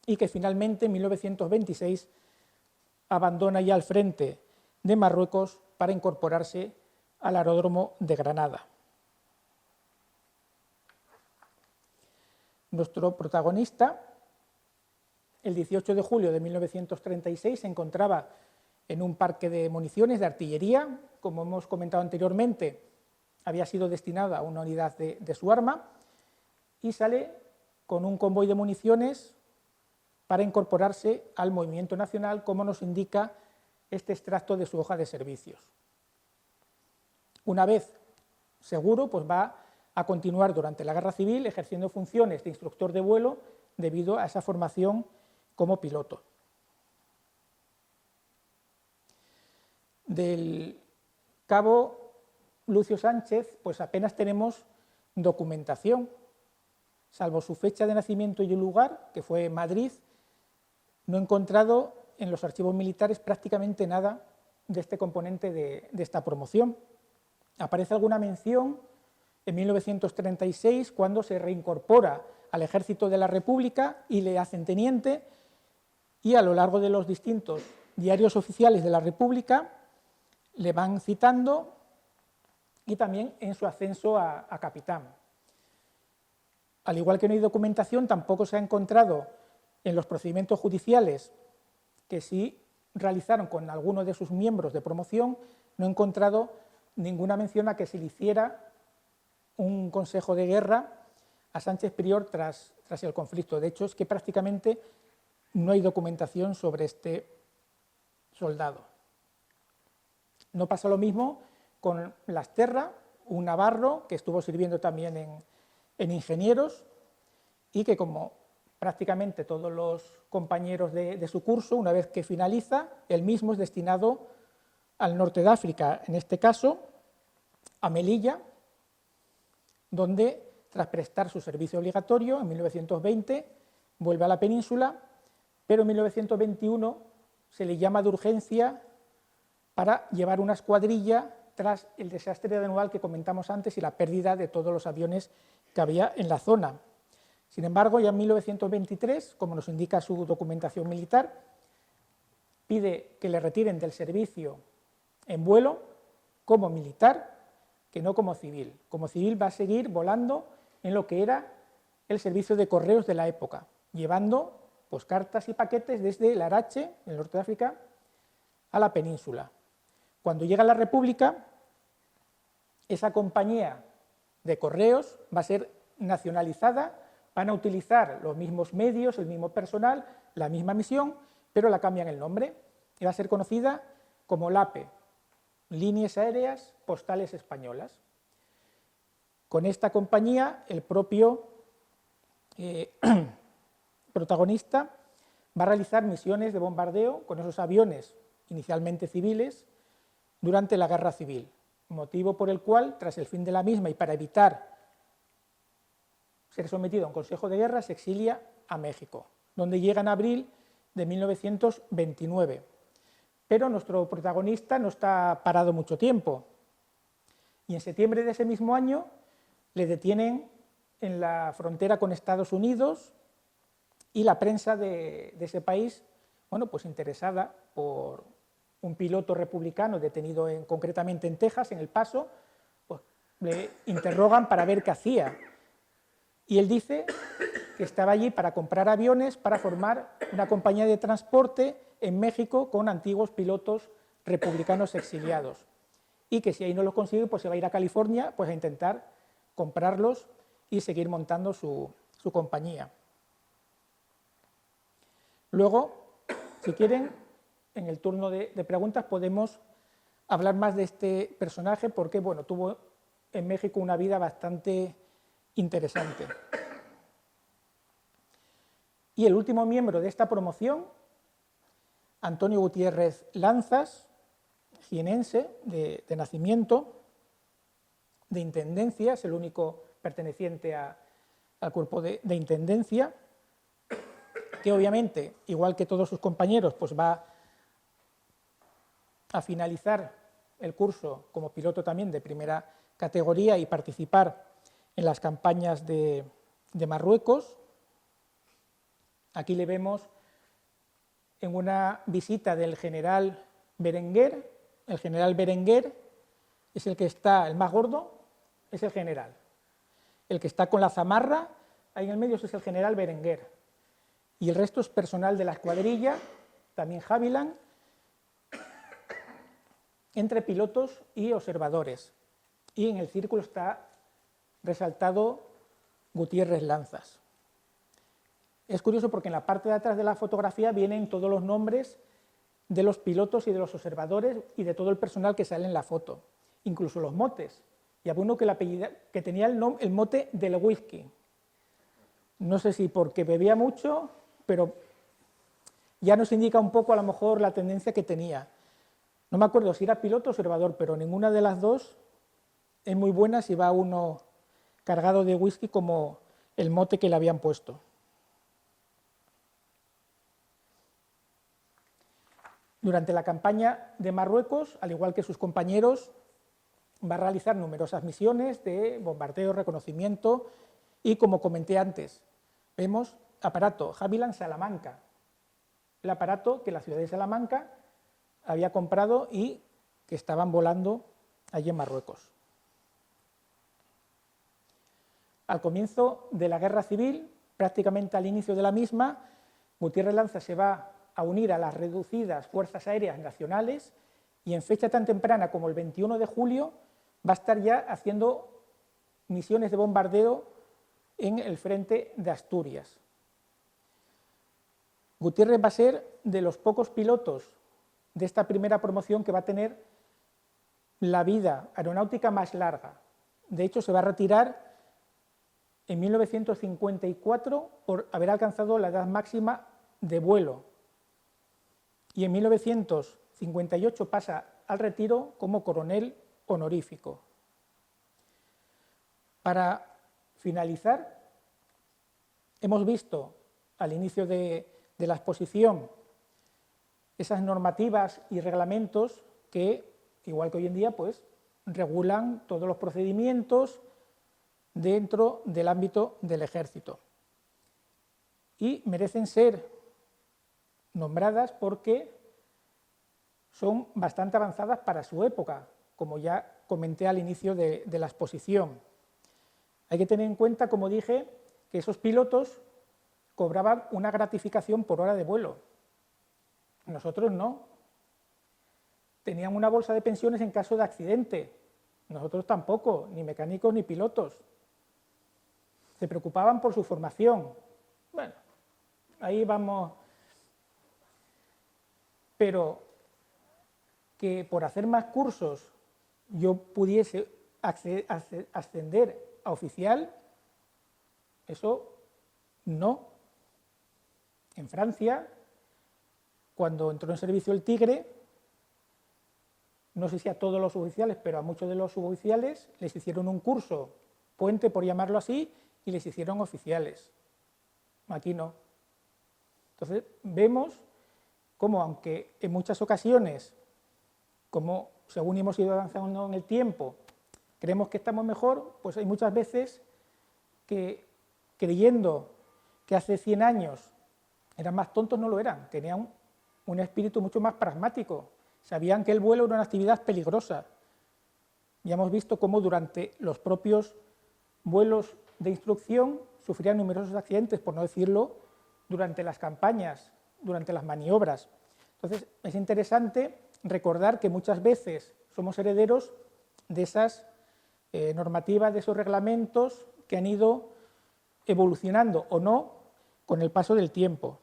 y que finalmente en 1926 abandona ya el frente de Marruecos para incorporarse al aeródromo de Granada. Nuestro protagonista, el 18 de julio de 1936, se encontraba en un parque de municiones de artillería. Como hemos comentado anteriormente, había sido destinado a una unidad de su arma y sale con un convoy de municiones para incorporarse al movimiento nacional, como nos indica este extracto de su hoja de servicios. Una vez seguro, pues va a continuar durante la Guerra Civil ejerciendo funciones de instructor de vuelo debido a esa formación como piloto. Del cabo Lucio Sánchez, pues apenas tenemos documentación, salvo su fecha de nacimiento y el lugar, que fue Madrid. No he encontrado en los archivos militares prácticamente nada de este componente de esta promoción. Aparece alguna mención en 1936, cuando se reincorpora al Ejército de la República y le hacen teniente, y a lo largo de los distintos diarios oficiales de la República le van citando, y también en su ascenso a capitán. Al igual que no hay documentación, tampoco se ha encontrado en los procedimientos judiciales que sí realizaron con algunos de sus miembros de promoción, no he encontrado ninguna mención a que se le hiciera un consejo de guerra a Sánchez Prior tras el conflicto. De hecho, es que prácticamente no hay documentación sobre este soldado. No pasa lo mismo con Lasterra, un navarro que estuvo sirviendo también en Ingenieros y que, como prácticamente todos los compañeros de su curso, una vez que finaliza, él mismo es destinado al norte de África, en este caso a Melilla, donde, tras prestar su servicio obligatorio, en 1920 vuelve a la península, pero en 1921 se le llama de urgencia para llevar una escuadrilla tras el desastre anual que comentamos antes y la pérdida de todos los aviones que había en la zona. Sin embargo, ya en 1923, como nos indica su documentación militar, pide que le retiren del servicio en vuelo como militar, que no como civil. Como civil va a seguir volando en lo que era el servicio de correos de la época, llevando pues, cartas y paquetes desde Larache, en el norte de África, a la península. Cuando llega a la República, esa compañía de correos va a ser nacionalizada, van a utilizar los mismos medios, el mismo personal, la misma misión, pero la cambian el nombre y va a ser conocida como LAPE, Líneas Aéreas Postales Españolas. Con esta compañía, el propio protagonista va a realizar misiones de bombardeo con esos aviones inicialmente civiles durante la Guerra Civil, motivo por el cual, tras el fin de la misma y para evitar ser sometido a un consejo de guerra, se exilia a México, donde llega en abril de 1929. Pero nuestro protagonista no está parado mucho tiempo y en septiembre de ese mismo año le detienen en la frontera con Estados Unidos y la prensa de ese país, bueno, pues interesada por un piloto republicano detenido concretamente en Texas, en El Paso, pues le interrogan para ver qué hacía. Y él dice que estaba allí para comprar aviones para formar una compañía de transporte en México con antiguos pilotos republicanos exiliados. Y que si ahí no los consigue, pues se va a ir a California pues a intentar comprarlos y seguir montando su compañía. Luego, si quieren, en el turno de preguntas podemos hablar más de este personaje porque bueno, tuvo en México una vida bastante interesante. Y el último miembro de esta promoción, Antonio Gutiérrez Lanzas, jienense de nacimiento, de intendencia, es el único perteneciente al cuerpo de intendencia, que obviamente, igual que todos sus compañeros, pues va a finalizar el curso como piloto también de primera categoría y participar en las campañas de Marruecos. Aquí le vemos en una visita del general Berenguer. El general Berenguer es el que está, el más gordo, es el general. El que está con la zamarra, ahí en el medio, es el general Berenguer. Y el resto es personal de la escuadrilla, también Havilland, entre pilotos y observadores. Y en el círculo está resaltado Gutiérrez Lanzas. Es curioso porque en la parte de atrás de la fotografía vienen todos los nombres de los pilotos y de los observadores y de todo el personal que sale en la foto, incluso los motes. Y había uno que tenía el mote del whisky. No sé si porque bebía mucho, pero ya nos indica un poco a lo mejor la tendencia que tenía. No me acuerdo si era piloto o observador, pero ninguna de las dos es muy buena si va uno cargado de whisky como el mote que le habían puesto. Durante la campaña de Marruecos, al igual que sus compañeros, va a realizar numerosas misiones de bombardeo, reconocimiento y, como comenté antes, vemos aparato Havilland Salamanca, el aparato que la ciudad de Salamanca había comprado y que estaban volando allí en Marruecos. Al comienzo de la Guerra Civil, prácticamente al inicio de la misma, Gutiérrez Lanzas se va a unir a las reducidas Fuerzas Aéreas Nacionales y en fecha tan temprana como el 21 de julio va a estar ya haciendo misiones de bombardeo en el frente de Asturias. Gutiérrez va a ser de los pocos pilotos de esta primera promoción que va a tener la vida aeronáutica más larga. De hecho, se va a retirar en 1954 por haber alcanzado la edad máxima de vuelo. Y en 1958 pasa al retiro como coronel honorífico. Para finalizar, hemos visto al inicio de la exposición esas normativas y reglamentos que, igual que hoy en día, pues, regulan todos los procedimientos dentro del ámbito del Ejército. Y merecen ser nombradas porque son bastante avanzadas para su época, como ya comenté al inicio de la exposición. Hay que tener en cuenta, como dije, que esos pilotos cobraban una gratificación por hora de vuelo. Nosotros no. Tenían una bolsa de pensiones en caso de accidente. Nosotros tampoco, ni mecánicos ni pilotos. Se preocupaban por su formación. Bueno, ahí vamos. Pero que por hacer más cursos yo pudiese ascender a oficial, eso no. En Francia, cuando entró en servicio el Tigre, no sé si a todos los suboficiales, pero a muchos de los suboficiales les hicieron un curso puente, por llamarlo así, y les hicieron oficiales. Aquí no. Entonces, vemos cómo, aunque en muchas ocasiones, como según hemos ido avanzando en el tiempo, creemos que estamos mejor, pues hay muchas veces que, creyendo que hace 100 años eran más tontos, no lo eran, tenían un espíritu mucho más pragmático, sabían que el vuelo era una actividad peligrosa. Ya hemos visto cómo durante los propios vuelos de instrucción sufrían numerosos accidentes, por no decirlo, durante las campañas, durante las maniobras. Entonces, es interesante recordar que muchas veces somos herederos de esas normativas, de esos reglamentos que han ido evolucionando o no con el paso del tiempo.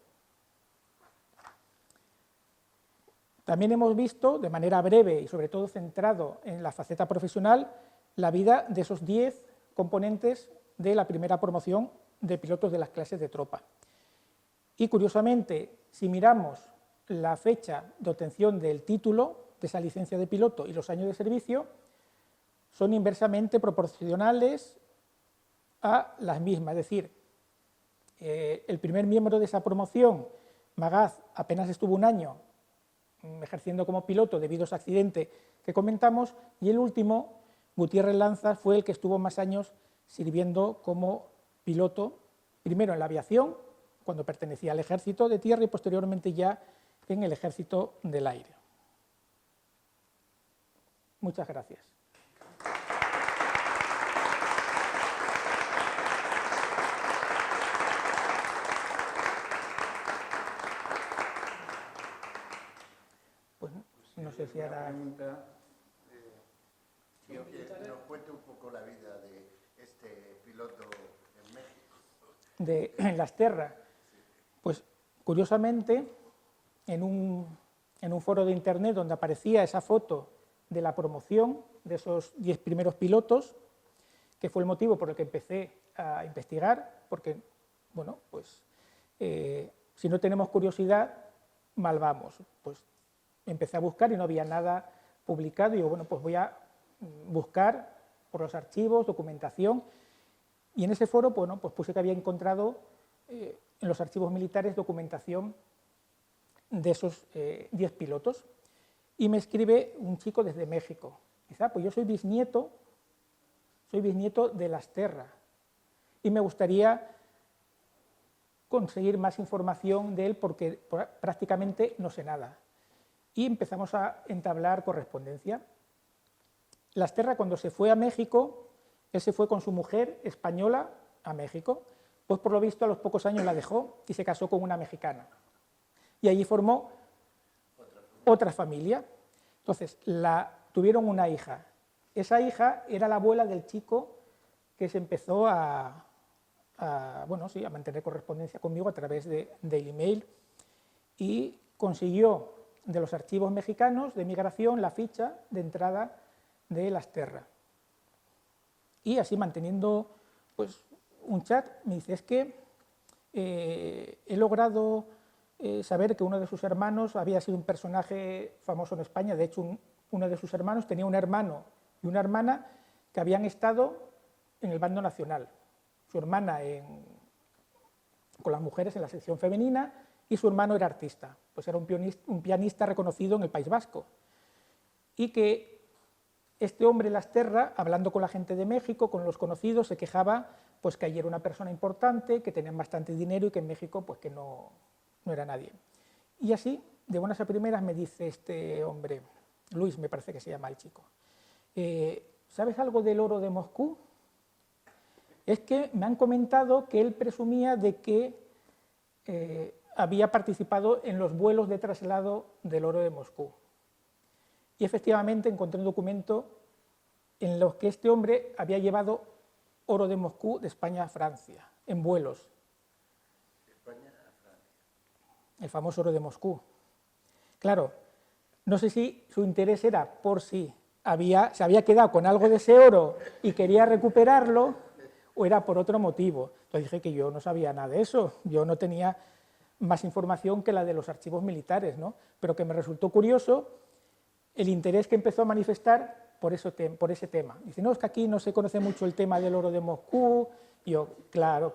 También hemos visto, de manera breve y sobre todo centrado en la faceta profesional, la vida de esos 10 componentes de la primera promoción de pilotos de las clases de tropa. Y curiosamente, si miramos la fecha de obtención del título de esa licencia de piloto y los años de servicio, son inversamente proporcionales a las mismas. Es decir, el primer miembro de esa promoción, Magaz, apenas estuvo un año ejerciendo como piloto debido a ese accidente que comentamos, y el último, Gutiérrez Lanzas, fue el que estuvo más años sirviendo como piloto, primero en la aviación, cuando pertenecía al Ejército de Tierra, y posteriormente ya en el Ejército del Aire. Muchas gracias. Pues no sé si ahora... Que nos cuente un poco la vida de este piloto en México. En las Terras. Pues curiosamente, en un foro de internet donde aparecía esa foto de la promoción de esos 10 primeros pilotos, que fue el motivo por el que empecé a investigar, porque, bueno, pues si no tenemos curiosidad, mal vamos. Pues empecé a buscar y no había nada publicado, y digo, bueno, pues voy a buscar por los archivos, documentación, y en ese foro, bueno, pues puse que había encontrado en los archivos militares documentación de esos 10 pilotos, y me escribe un chico desde México. Dice, pues yo soy bisnieto de Las Terras, y me gustaría conseguir más información de él porque prácticamente no sé nada. Y empezamos a entablar correspondencia. Las Terras, cuando se fue a México, él se fue con su mujer española a México, pues por lo visto a los pocos años la dejó y se casó con una mexicana. y allí formó otra familia. Entonces, tuvieron una hija. Esa hija era la abuela del chico que se empezó a mantener correspondencia conmigo a través del email y consiguió de los archivos mexicanos de migración la ficha de entrada de Lasterra. Y así manteniendo pues, un chat, me dice, es que he logrado saber que uno de sus hermanos había sido un personaje famoso en España. De hecho, uno de sus hermanos tenía un hermano y una hermana que habían estado en el bando nacional. Su hermana con las mujeres en la sección femenina y su hermano era artista, pues era un pianista reconocido en el País Vasco. Y que este hombre Lasterra, hablando con la gente de México, con los conocidos, se quejaba pues, que allí era una persona importante, que tenían bastante dinero y que en México pues, que no era nadie. Y así, de buenas a primeras, me dice este hombre, Luis me parece que se llama el chico, ¿sabes algo del oro de Moscú? Es que me han comentado que él presumía de que había participado en los vuelos de traslado del oro de Moscú. Y efectivamente encontré un documento en los que este hombre había llevado oro de Moscú de España a Francia, en vuelos. De España a Francia. El famoso oro de Moscú. Claro, no sé si su interés era por si se había quedado con algo de ese oro y quería recuperarlo, o era por otro motivo. Entonces dije que yo no sabía nada de eso, yo no tenía más información que la de los archivos militares, ¿no? Pero que me resultó curioso el interés que empezó a manifestar por ese tema. Dice, no, es que aquí no se conoce mucho el tema del oro de Moscú. Y yo, claro.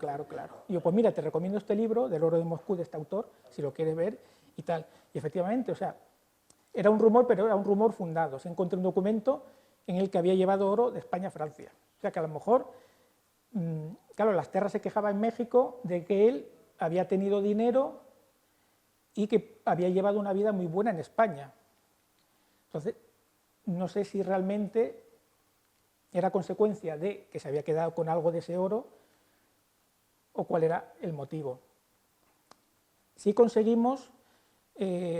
Y yo, pues mira, te recomiendo este libro del oro de Moscú de este autor, si lo quieres ver y tal. Y efectivamente, o sea, era un rumor, pero era un rumor fundado. Se encontró un documento en el que había llevado oro de España a Francia. O sea, que a lo mejor, claro, Lasterra se quejaba en México de que él había tenido dinero y que había llevado una vida muy buena en España. Entonces, no sé si realmente era consecuencia de que se había quedado con algo de ese oro o cuál era el motivo. Sí conseguimos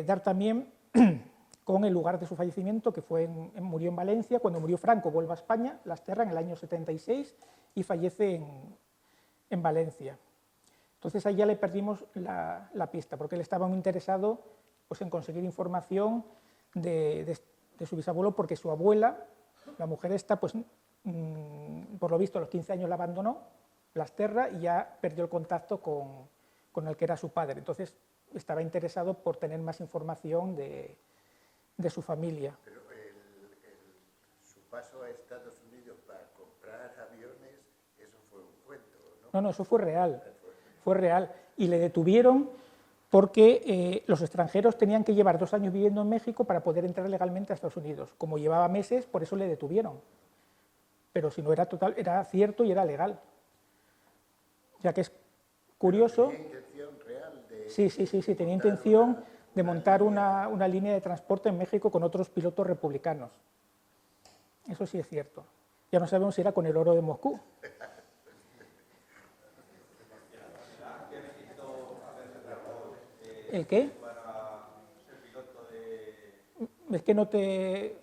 dar también con el lugar de su fallecimiento, que murió en Valencia. Cuando murió Franco, vuelve a España, Lasterra, en el año 76, y fallece en Valencia. Entonces ahí ya le perdimos la pista, porque él estaba muy interesado pues, en conseguir información de su bisabuelo, porque su abuela, la mujer esta, pues, por lo visto a los 15 años la abandonó, Lasterra, y ya perdió el contacto con el que era su padre. Entonces estaba interesado por tener más información de su familia. Pero su paso a Estados Unidos para comprar aviones, eso fue un cuento, ¿no? No, eso fue real. Fue real. Y le detuvieron porque los extranjeros tenían que llevar 2 años viviendo en México para poder entrar legalmente a Estados Unidos. Como llevaba meses, por eso le detuvieron. Pero si no era cierto y era legal. O sea que es curioso. ¿Tenía intención real de...? Sí, tenía intención de montar una línea de transporte en México con otros pilotos republicanos. Eso sí es cierto. Ya no sabemos si era con el oro de Moscú. ¿El qué? Es que no te...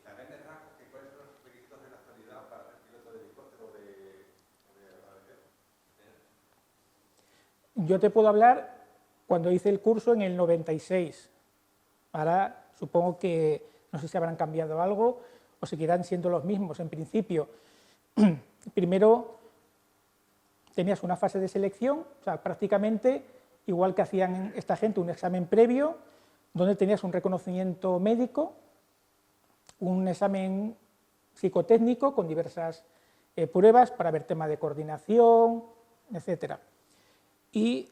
Yo te puedo hablar cuando hice el curso en el 96. Ahora supongo que no sé si habrán cambiado algo o seguirán siendo los mismos. En principio, primero tenías una fase de selección, o sea, prácticamente igual que hacían esta gente, un examen previo, donde tenías un reconocimiento médico, un examen psicotécnico con diversas pruebas para ver temas de coordinación, etc. Y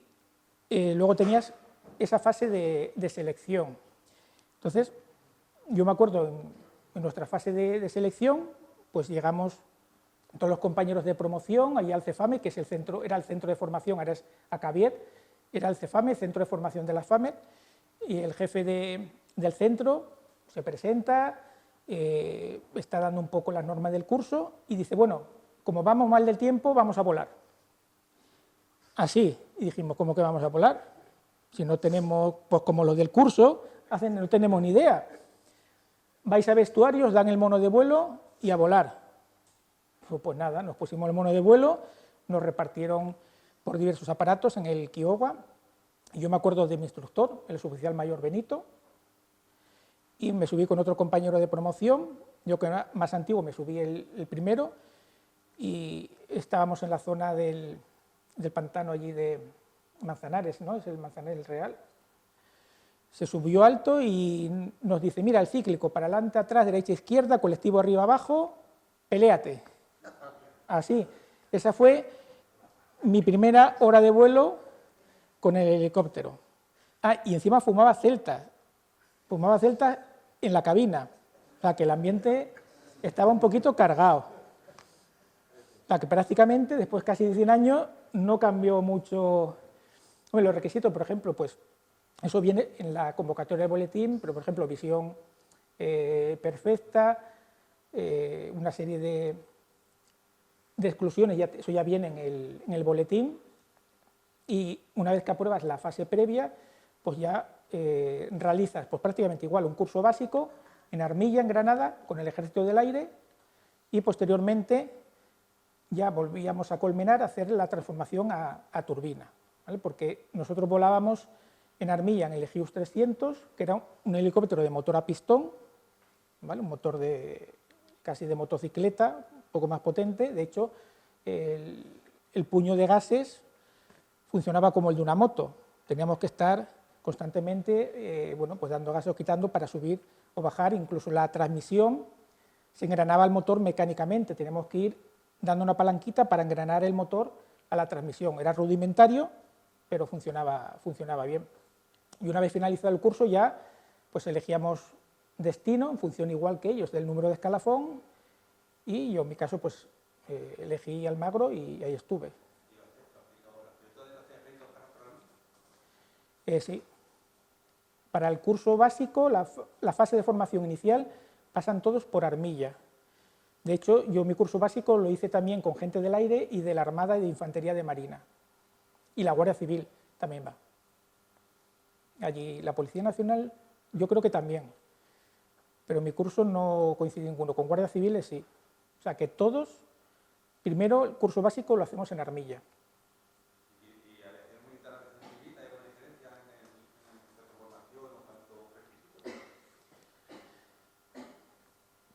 luego tenías esa fase de selección. Entonces, yo me acuerdo en nuestra fase de selección, pues llegamos todos los compañeros de promoción allí al Cefame, que es era el centro de formación, ahora es ACABIET, era el Cefame, centro de formación de la FAME, y el jefe del centro se presenta, está dando un poco las normas del curso y dice, bueno, como vamos mal del tiempo, vamos a volar. Así, y dijimos, ¿cómo que vamos a volar? Si no tenemos, pues como los del curso, no tenemos ni idea. Vais a vestuarios, dan el mono de vuelo y a volar. Pues nada, nos pusimos el mono de vuelo, nos repartieron por diversos aparatos en el Kiowa. Yo me acuerdo de mi instructor, el suboficial mayor Benito, y me subí con otro compañero de promoción. Yo, que era más antiguo, me subí el primero, y estábamos en la zona del pantano allí de Manzanares, ¿no? Es el Manzanares Real. Se subió alto y nos dice: mira, el cíclico, para adelante, atrás, derecha, izquierda, colectivo arriba, abajo, peléate. Así. Esa fue mi primera hora de vuelo con el helicóptero. Ah, y encima fumaba celtas en la cabina, o sea que el ambiente estaba un poquito cargado. O sea que prácticamente, después casi de 100 años, no cambió mucho. Bueno, los requisitos, por ejemplo, pues eso viene en la convocatoria del boletín, pero por ejemplo, visión perfecta, una serie de exclusiones, eso ya viene en el boletín, y una vez que apruebas la fase previa, pues ya realizas pues prácticamente igual un curso básico en Armilla, en Granada, con el Ejército del Aire, y posteriormente ya volvíamos a Colmenar a hacer la transformación a turbina, ¿vale? Porque nosotros volábamos en Armilla en el Egeus 300, que era un helicóptero de motor a pistón, ¿vale? Un motor casi de motocicleta, un poco más potente. De hecho, el puño de gases funcionaba como el de una moto. Teníamos que estar constantemente bueno, pues dando gases o quitando para subir o bajar. Incluso la transmisión se engranaba el motor mecánicamente. Teníamos que ir dando una palanquita para engranar el motor a la transmisión. Era rudimentario, pero funcionaba bien. Y una vez finalizado el curso ya pues elegíamos destino en función, igual que ellos, del número de escalafón, y yo en mi caso pues elegí Almagro y ahí estuve. Sí. Para el curso básico, la fase de formación inicial pasan todos por Armilla. De hecho, yo mi curso básico lo hice también con gente del aire y de la Armada y de Infantería de Marina. Y la Guardia Civil también va. Allí la Policía Nacional yo creo que también, pero en mi curso no coincide ninguno. Con Guardia Civiles sí. O sea que todos, primero el curso básico lo hacemos en Armilla. ¿Y a elección militar a elección civil hay alguna diferencia en la formación o cuanto requisitos?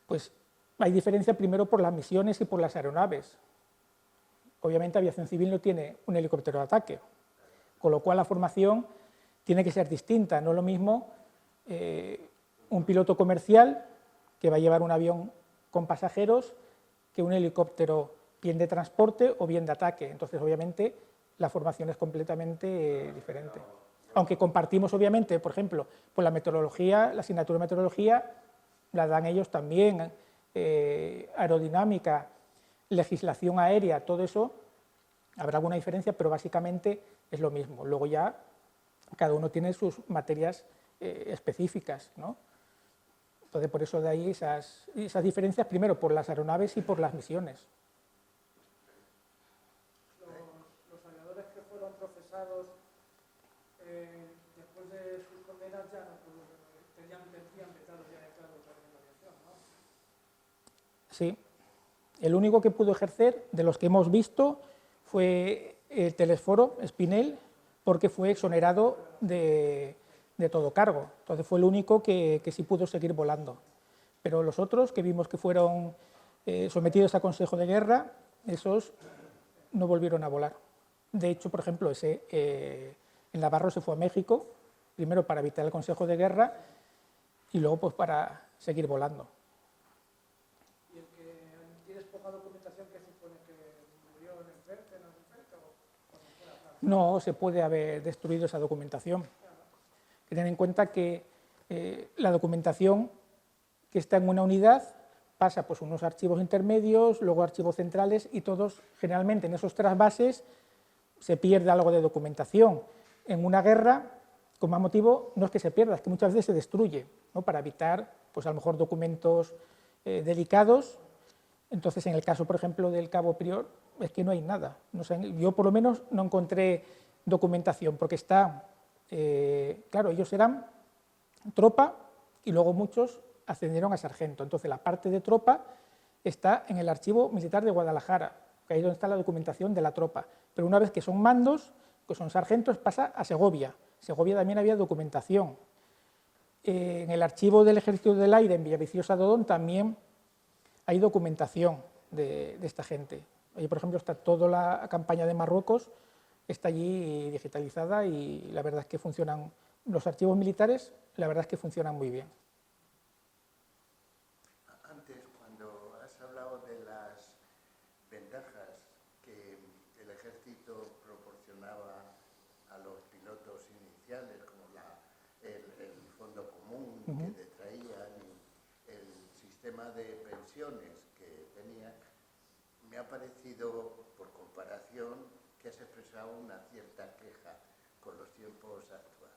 Pues hay diferencia primero por las misiones y por las aeronaves. Obviamente aviación civil no tiene un helicóptero de ataque, con lo cual la formación tiene que ser distinta. No es lo mismo un piloto comercial que va a llevar un avión con pasajeros que un helicóptero bien de transporte o bien de ataque. Entonces, obviamente, la formación es completamente diferente. Aunque compartimos, obviamente, por ejemplo, pues la meteorología, la asignatura de meteorología la dan ellos también, aerodinámica, legislación aérea, todo eso, habrá alguna diferencia, pero básicamente es lo mismo. Luego ya cada uno tiene sus materias específicas, ¿no? Entonces, por eso de ahí esas diferencias, primero por las aeronaves y por las misiones. Los aviadores que fueron procesados después de sus condenas ya no tenían vetados ya de entrada otra vez en la aviación, ¿no? Sí. El único que pudo ejercer, de los que hemos visto, fue el Telesforo Espinel, porque fue exonerado de todo cargo. Entonces fue el único que sí pudo seguir volando. Pero los otros que vimos que fueron sometidos a consejo de guerra, esos no volvieron a volar. De hecho, por ejemplo, el Navarro se fue a México, primero para evitar el consejo de guerra y luego pues para seguir volando. ¿Y el que tienes poca documentación, que supone que murió en el frente, no en el frente, o no fuera claro? No se puede haber destruido esa documentación. Tener en cuenta que la documentación que está en una unidad pasa pues unos archivos intermedios, luego archivos centrales, y todos, generalmente en esos trasvases, se pierde algo de documentación. En una guerra, con más motivo, no es que se pierda, es que muchas veces se destruye, ¿no? Para evitar, pues a lo mejor, documentos delicados. Entonces, en el caso, por ejemplo, del Cabo Prior, es que no hay nada. No sé, yo, por lo menos, no encontré documentación, porque está claro, ellos eran tropa y luego muchos ascendieron a sargento. Entonces, la parte de tropa está en el Archivo Militar de Guadalajara, que ahí es donde está la documentación de la tropa. Pero una vez que son mandos, que son sargentos, pasa a Segovia. En Segovia también había documentación. En el Archivo del Ejército del Aire, en Villaviciosa de Odón, también hay documentación de esta gente. Ahí, por ejemplo, está toda la campaña de Marruecos, está allí digitalizada y la verdad es que funcionan, los archivos militares, la verdad es que funcionan muy bien. Antes, cuando has hablado de las ventajas que el ejército proporcionaba a los pilotos iniciales, como el fondo común que te traían y el sistema de pensiones que tenían, me ha parecido, por comparación, que has expresado una cierta queja con los tiempos actuales.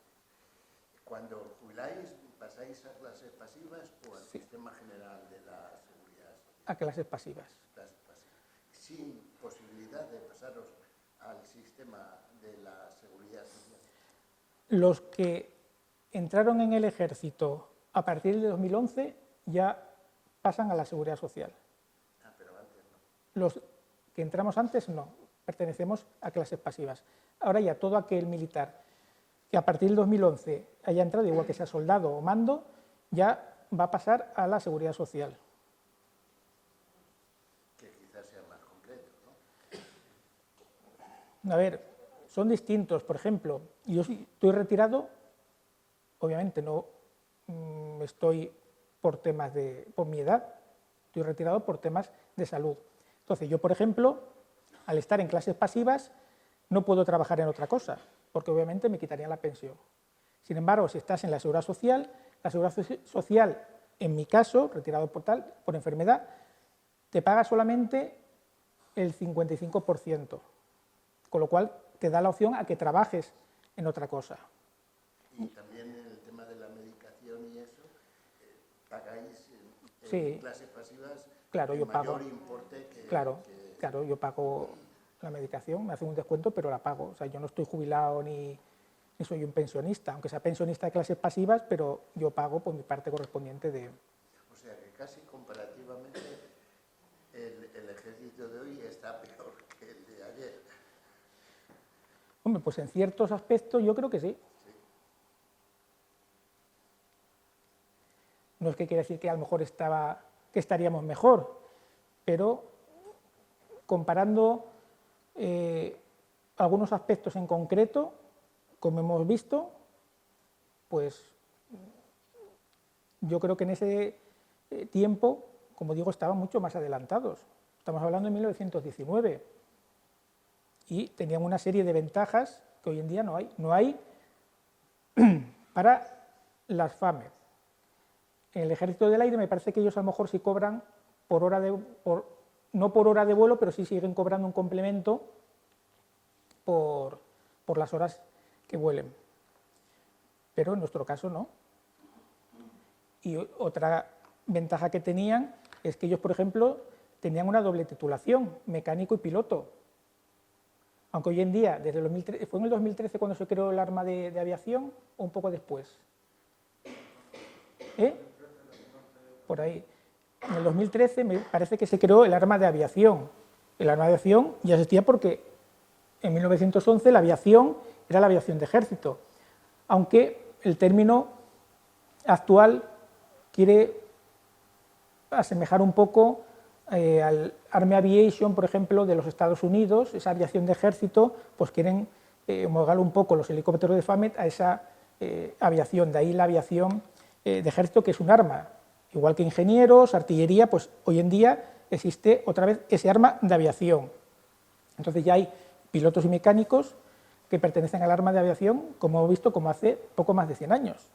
Cuando jubiláis, ¿pasáis a clases pasivas o al sistema general de la seguridad social? A clases pasivas. Clases pasivas. Sin posibilidad de pasaros al sistema de la seguridad social. Los que entraron en el ejército a partir de 2011 ya pasan a la seguridad social. Ah, pero antes no. Los que entramos antes no, pertenecemos a clases pasivas. Ahora ya todo aquel militar que a partir del 2011 haya entrado, igual que sea soldado o mando, ya va a pasar a la seguridad social. Que quizás sea más concreto, ¿no? A ver, son distintos. Por ejemplo, yo estoy retirado, obviamente no estoy por temas por mi edad, estoy retirado por temas de salud. Entonces, yo, por ejemplo, al estar en clases pasivas, no puedo trabajar en otra cosa, porque obviamente me quitarían la pensión. Sin embargo, si estás en la seguridad social, en mi caso, retirado por enfermedad, te paga solamente el 55%, con lo cual te da la opción a que trabajes en otra cosa. Y también en el tema de la medicación y eso, pagáis en Sí. clases pasivas Claro, yo mayor pago. importe que... Claro, yo pago la medicación, me hacen un descuento, pero la pago. O sea, yo no estoy jubilado ni soy un pensionista, aunque sea pensionista de clases pasivas, pero yo pago por mi parte correspondiente de... O sea que casi comparativamente el ejército de hoy está peor que el de ayer. Hombre, pues en ciertos aspectos yo creo que sí. No es que quiera decir que a lo mejor que estaríamos mejor, pero comparando algunos aspectos en concreto, como hemos visto, pues yo creo que en ese tiempo, como digo, estaban mucho más adelantados. Estamos hablando de 1919 y tenían una serie de ventajas que hoy en día no hay. No hay para las FAMED. En el Ejército del Aire me parece que ellos a lo mejor sí cobran por hora no por hora de vuelo, pero sí siguen cobrando un complemento por las horas que vuelen. Pero en nuestro caso no. Y otra ventaja que tenían es que ellos, por ejemplo, tenían una doble titulación, mecánico y piloto. Aunque hoy en día, desde el 2013, ¿fue en el 2013 cuando se creó el arma de aviación o un poco después? Por ahí. En el 2013 me parece que se creó el arma de aviación. El arma de aviación ya existía porque en 1911 la aviación era la aviación de ejército, aunque el término actual quiere asemejar un poco al Army Aviation, por ejemplo, de los Estados Unidos, esa aviación de ejército, pues quieren homologar un poco los helicópteros de FAMED a esa aviación, de ahí la aviación de ejército, que es un arma. Igual que ingenieros, artillería, pues hoy en día existe otra vez ese arma de aviación. Entonces ya hay pilotos y mecánicos que pertenecen al arma de aviación, como hemos visto, como hace poco más de 100 años.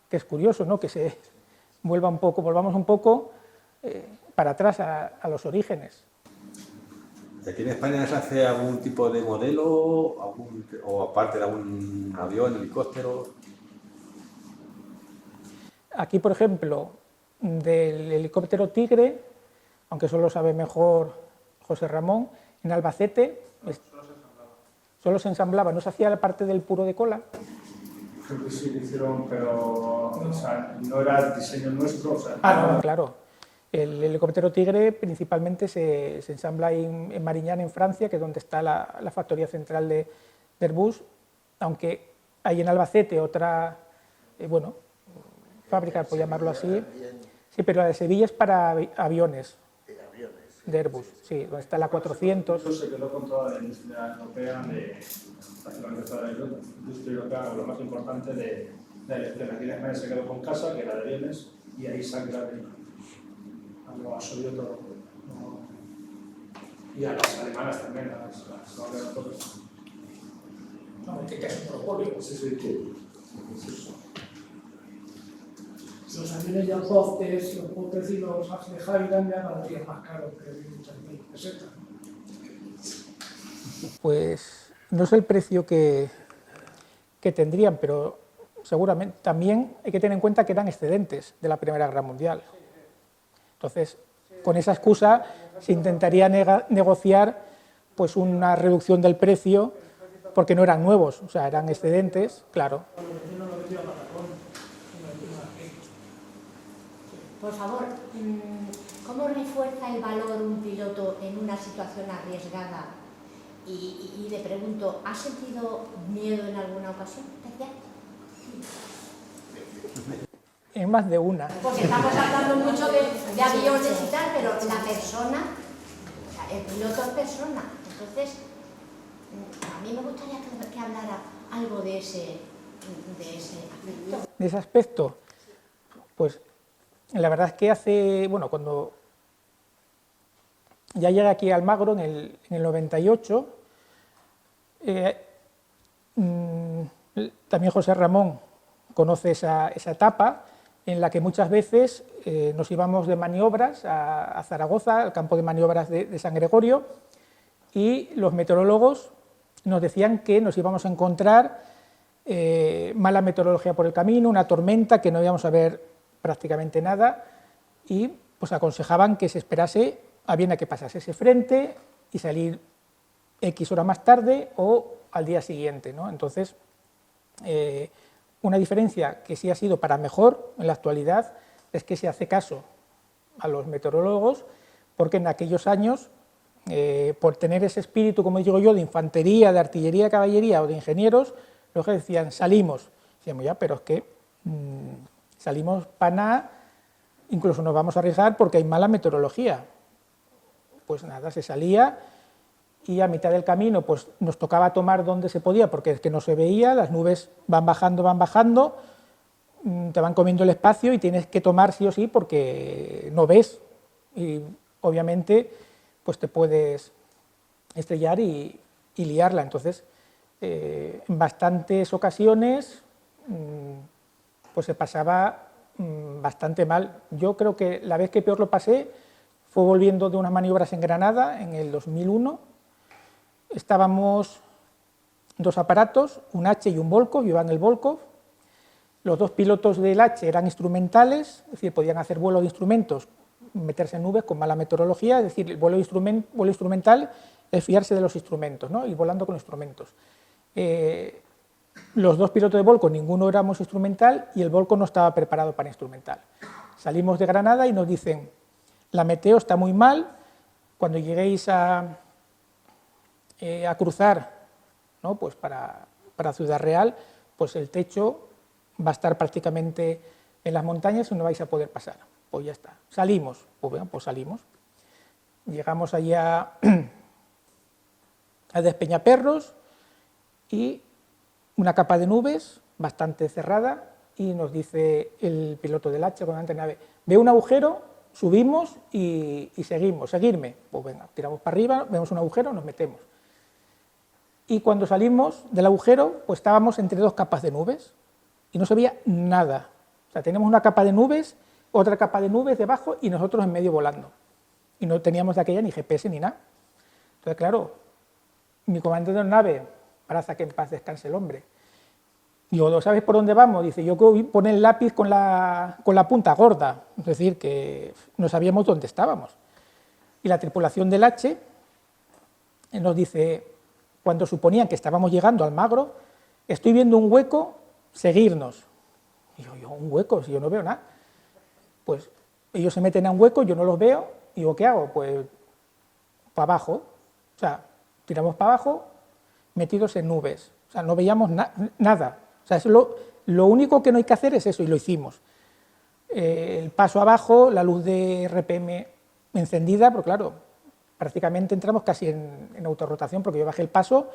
Que es curioso, ¿no?, que se volvamos un poco para atrás a los orígenes. ¿Aquí en España se hace algún tipo de modelo, o aparte de algún avión, helicóptero? Aquí, por ejemplo, del helicóptero Tigre, aunque eso lo sabe mejor José Ramón, en Albacete solo se ensamblaba, no se hacía la parte del puro de cola. Creo que sí lo hicieron, pero o sea, no era el diseño nuestro. O sea, No, claro. El helicóptero Tigre principalmente se ensambla ahí en Marignane, en Francia, que es donde está la factoría central de Airbus, aunque hay en Albacete otra, bueno, fábrica, por llamarlo así. Sí, pero la de Sevilla es para aviones de Airbus, sí, donde está la 400. Eso se quedó con toda la industria europea, prácticamente toda la industria europea, lo más importante de elecciones. Aquí en España se quedó con casa, que era de aviones, y ahí Sacra lo absorbió todo. Y a las alemanas también, las todas. No, que es un monopolio. Sí. Los aviones ya Foster, los Foster y los de Havilland ya valdrían más caro que 8.000 pesetas. Pues no sé el precio que tendrían, pero seguramente también hay que tener en cuenta que eran excedentes de la Primera Guerra Mundial. Entonces, con esa excusa se intentaría negociar pues una reducción del precio porque no eran nuevos, o sea, eran excedentes, claro. Por favor, ¿cómo refuerza el valor un piloto en una situación arriesgada? Y le pregunto, ¿ha sentido miedo en alguna ocasión especial? En más de una. Porque estamos hablando mucho de aviones y tal, pero la persona, o sea, el piloto es persona. Entonces, a mí me gustaría que hablara algo de ese aspecto. De ese aspecto, pues la verdad es que cuando ya llegué aquí a Almagro en el 98, también José Ramón conoce esa etapa en la que muchas veces nos íbamos de maniobras a Zaragoza, al campo de maniobras de San Gregorio, y los meteorólogos nos decían que nos íbamos a encontrar mala meteorología por el camino, una tormenta, que no íbamos a ver prácticamente nada, y pues aconsejaban que se esperase a bien a que pasase ese frente y salir X hora más tarde o al día siguiente, ¿no? Entonces, una diferencia que sí ha sido para mejor en la actualidad es que se hace caso a los meteorólogos, porque en aquellos años, por tener ese espíritu, como digo yo, de infantería, de artillería, de caballería o de ingenieros, los que decían, salimos. Decíamos, ya, pero es que salimos para nada, incluso nos vamos a arriesgar porque hay mala meteorología. Pues nada, se salía y a mitad del camino pues nos tocaba tomar donde se podía, porque es que no se veía, las nubes van bajando, te van comiendo el espacio y tienes que tomar sí o sí porque no ves. Y obviamente pues te puedes estrellar y liarla. Entonces, en bastantes ocasiones pues se pasaba bastante mal. Yo creo que la vez que peor lo pasé fue volviendo de unas maniobras en Granada en el 2001. Estábamos dos aparatos, un H y un Volkov, yo iba en el Volkov. Los dos pilotos del H eran instrumentales, es decir, podían hacer vuelo de instrumentos, meterse en nubes con mala meteorología, es decir, el vuelo instrumental es fiarse de los instrumentos, ¿no? Ir volando con instrumentos. Los dos pilotos de Volkov, ninguno éramos instrumental y el Volkov no estaba preparado para instrumental. Salimos de Granada y nos dicen, la meteo está muy mal, cuando lleguéis a cruzar, ¿no? Pues para Ciudad Real, pues el techo va a estar prácticamente en las montañas y no vais a poder pasar. Pues ya está. Salimos, pues bueno, pues salimos. Llegamos allá a Despeñaperros y una capa de nubes bastante cerrada y nos dice el piloto del H con la nave, ve un agujero, subimos y seguimos, seguirme. Pues venga, tiramos para arriba, vemos un agujero, nos metemos. Y cuando salimos del agujero, pues estábamos entre dos capas de nubes y no se veía nada. O sea, teníamos una capa de nubes, otra capa de nubes debajo y nosotros en medio volando. Y no teníamos de aquella ni GPS ni nada. Entonces, claro, mi comandante de nave, Paraza, que en paz descanse el hombre, digo, ¿sabes por dónde vamos? Dice, yo pone el lápiz con la punta gorda, es decir, que no sabíamos dónde estábamos. Y la tripulación del H nos dice, cuando suponían que estábamos llegando al Magro, estoy viendo un hueco, seguirnos. Y yo, un hueco, si yo no veo nada. Pues ellos se meten a un hueco, yo no los veo, y digo, ¿qué hago? Pues para abajo, o sea, tiramos para abajo, metidos en nubes, o sea, no veíamos nada. O sea, es lo único que no hay que hacer es eso, y lo hicimos. El paso abajo, la luz de RPM encendida, pero claro, prácticamente entramos casi en autorrotación, porque yo bajé el paso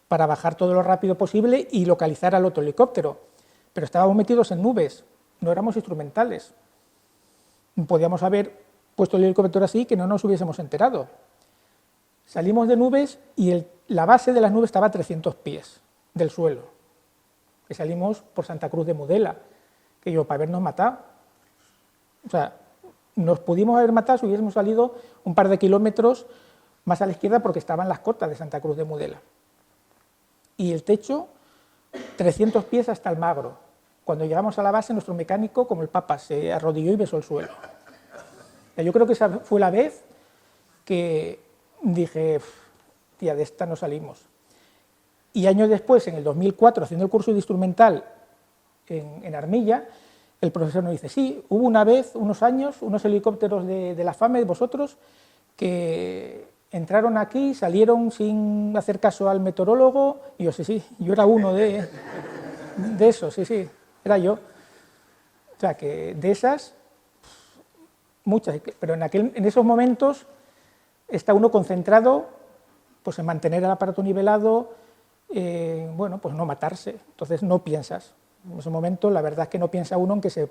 para bajar todo lo rápido posible y localizar al otro helicóptero. Pero estábamos metidos en nubes, no éramos instrumentales. Podíamos haber puesto el helicóptero así que no nos hubiésemos enterado. Salimos de nubes y la base de las nubes estaba a 300 pies del suelo. Que salimos por Santa Cruz de Mudela, que yo, para habernos matado. O sea, nos pudimos haber matado si hubiésemos salido un par de kilómetros más a la izquierda porque estaban las cotas de Santa Cruz de Mudela. Y el techo, 300 pies hasta el Magro. Cuando llegamos a la base, nuestro mecánico, como el Papa, se arrodilló y besó el suelo. Yo creo que esa fue la vez que dije, tía, de esta no salimos. Y años después, en el 2004, haciendo el curso de instrumental en Armilla, el profesor nos dice, sí, hubo una vez, unos años, unos helicópteros de la FAME, de vosotros, que entraron aquí, salieron sin hacer caso al meteorólogo, y yo, sí, yo era uno de esos, sí, era yo. O sea, que de esas, muchas, pero en esos momentos está uno concentrado pues, en mantener el aparato nivelado, bueno, pues no matarse, entonces no piensas. En ese momento la verdad es que no piensa uno en que se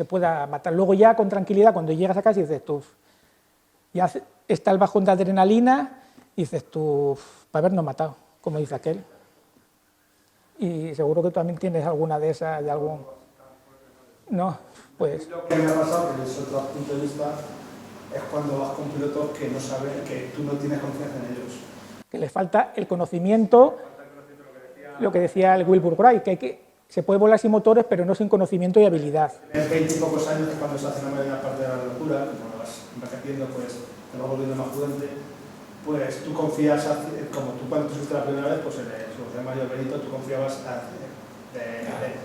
pueda matar. Luego ya con tranquilidad, cuando llegas a casa y dices tú, ya está el bajón de adrenalina y dices tú, para habernos matado, como dice aquel. Y seguro que tú también tienes alguna de esas, de algún... No, pues... Lo que me ha pasado, desde otro punto de vista, es cuando vas con pilotos que no saben, que tú no tienes confianza en ellos. Que les falta el conocimiento, lo que decía el Wilbur Wright, que se puede volar sin motores, pero no sin conocimiento y habilidad. Tienes 20 y pocos años, que cuando se hace la mayor parte de la locura, cuando vas envejeciendo, pues te vas volviendo más prudente, pues tú confías, como tú cuando te subiste la primera vez, pues en el José Mario Benito, tú confiabas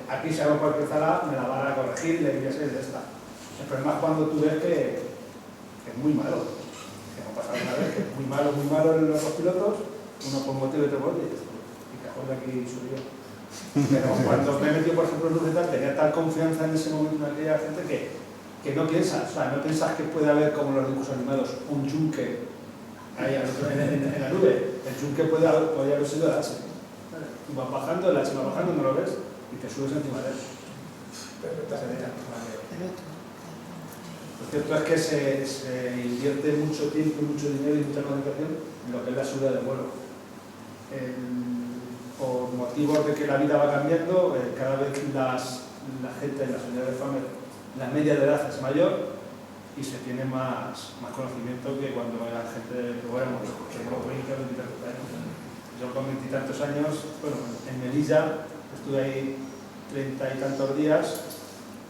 aquí si hago cualquier zala, me la van a corregir y le dirías de esta. El problema es cuando tú ves que es muy malo, que no pasa una vez, que es muy malo en los dos pilotos, uno por motivo y otro por otro, y te joder aquí subió. Pero cuando me he metido, por ejemplo, en luz y tal, tenía tal confianza en ese momento en aquella gente que no piensas, o sea, no piensas que puede haber, como los dibujos animados, un yunque ahí en la nube. El yunque podría haber sido el H. Tú vas bajando, el H va bajando, no lo ves, y te subes encima de él. Lo cierto es que se invierte mucho tiempo, mucho dinero y mucha concentración en lo que es la subida de vuelo. Por motivos de que la vida va cambiando, cada vez la gente en las unidades de FAME, la media de edad es mayor y se tiene más conocimiento que cuando era gente que éramos 20 o 20 tantos años. Yo con 20 y tantos años, bueno, en Melilla estuve ahí 30 y tantos días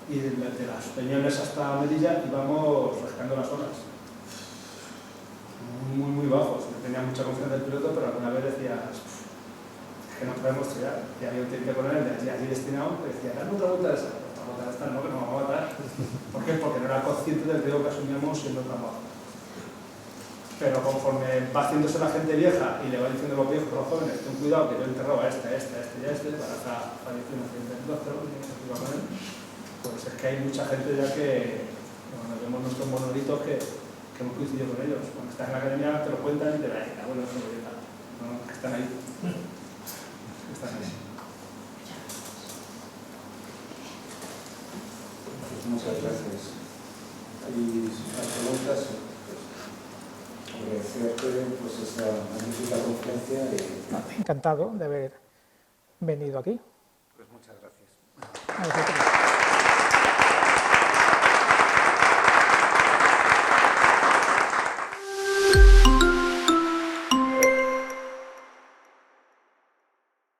y de las Peñones hasta Melilla íbamos rascando las horas. Muy bajos. Tenía mucha confianza del piloto, pero alguna vez decías que no podemos tirar, y había un tiempo que poner de allí destinado que decía, dame otra vuelta de esta, no, que nos vamos a matar. ¿Por qué? Porque no era consciente del riesgo que asumíamos siendo tan bajo. Pero conforme va haciéndose la gente vieja y le va diciendo a los viejos, a los jóvenes, ten cuidado que yo enterraba a este y a este, para estar falleció en el 2012, pues es que hay mucha gente ya que cuando vemos nuestros monolitos que hemos coincidido con ellos. Cuando estás en la academia te lo cuentan y te dan, bueno, eso no, que están ahí. Muchas gracias. ¿Hay más preguntas? Agradecerte pues, esta magnífica conferencia. Encantado de haber venido aquí. Pues muchas gracias.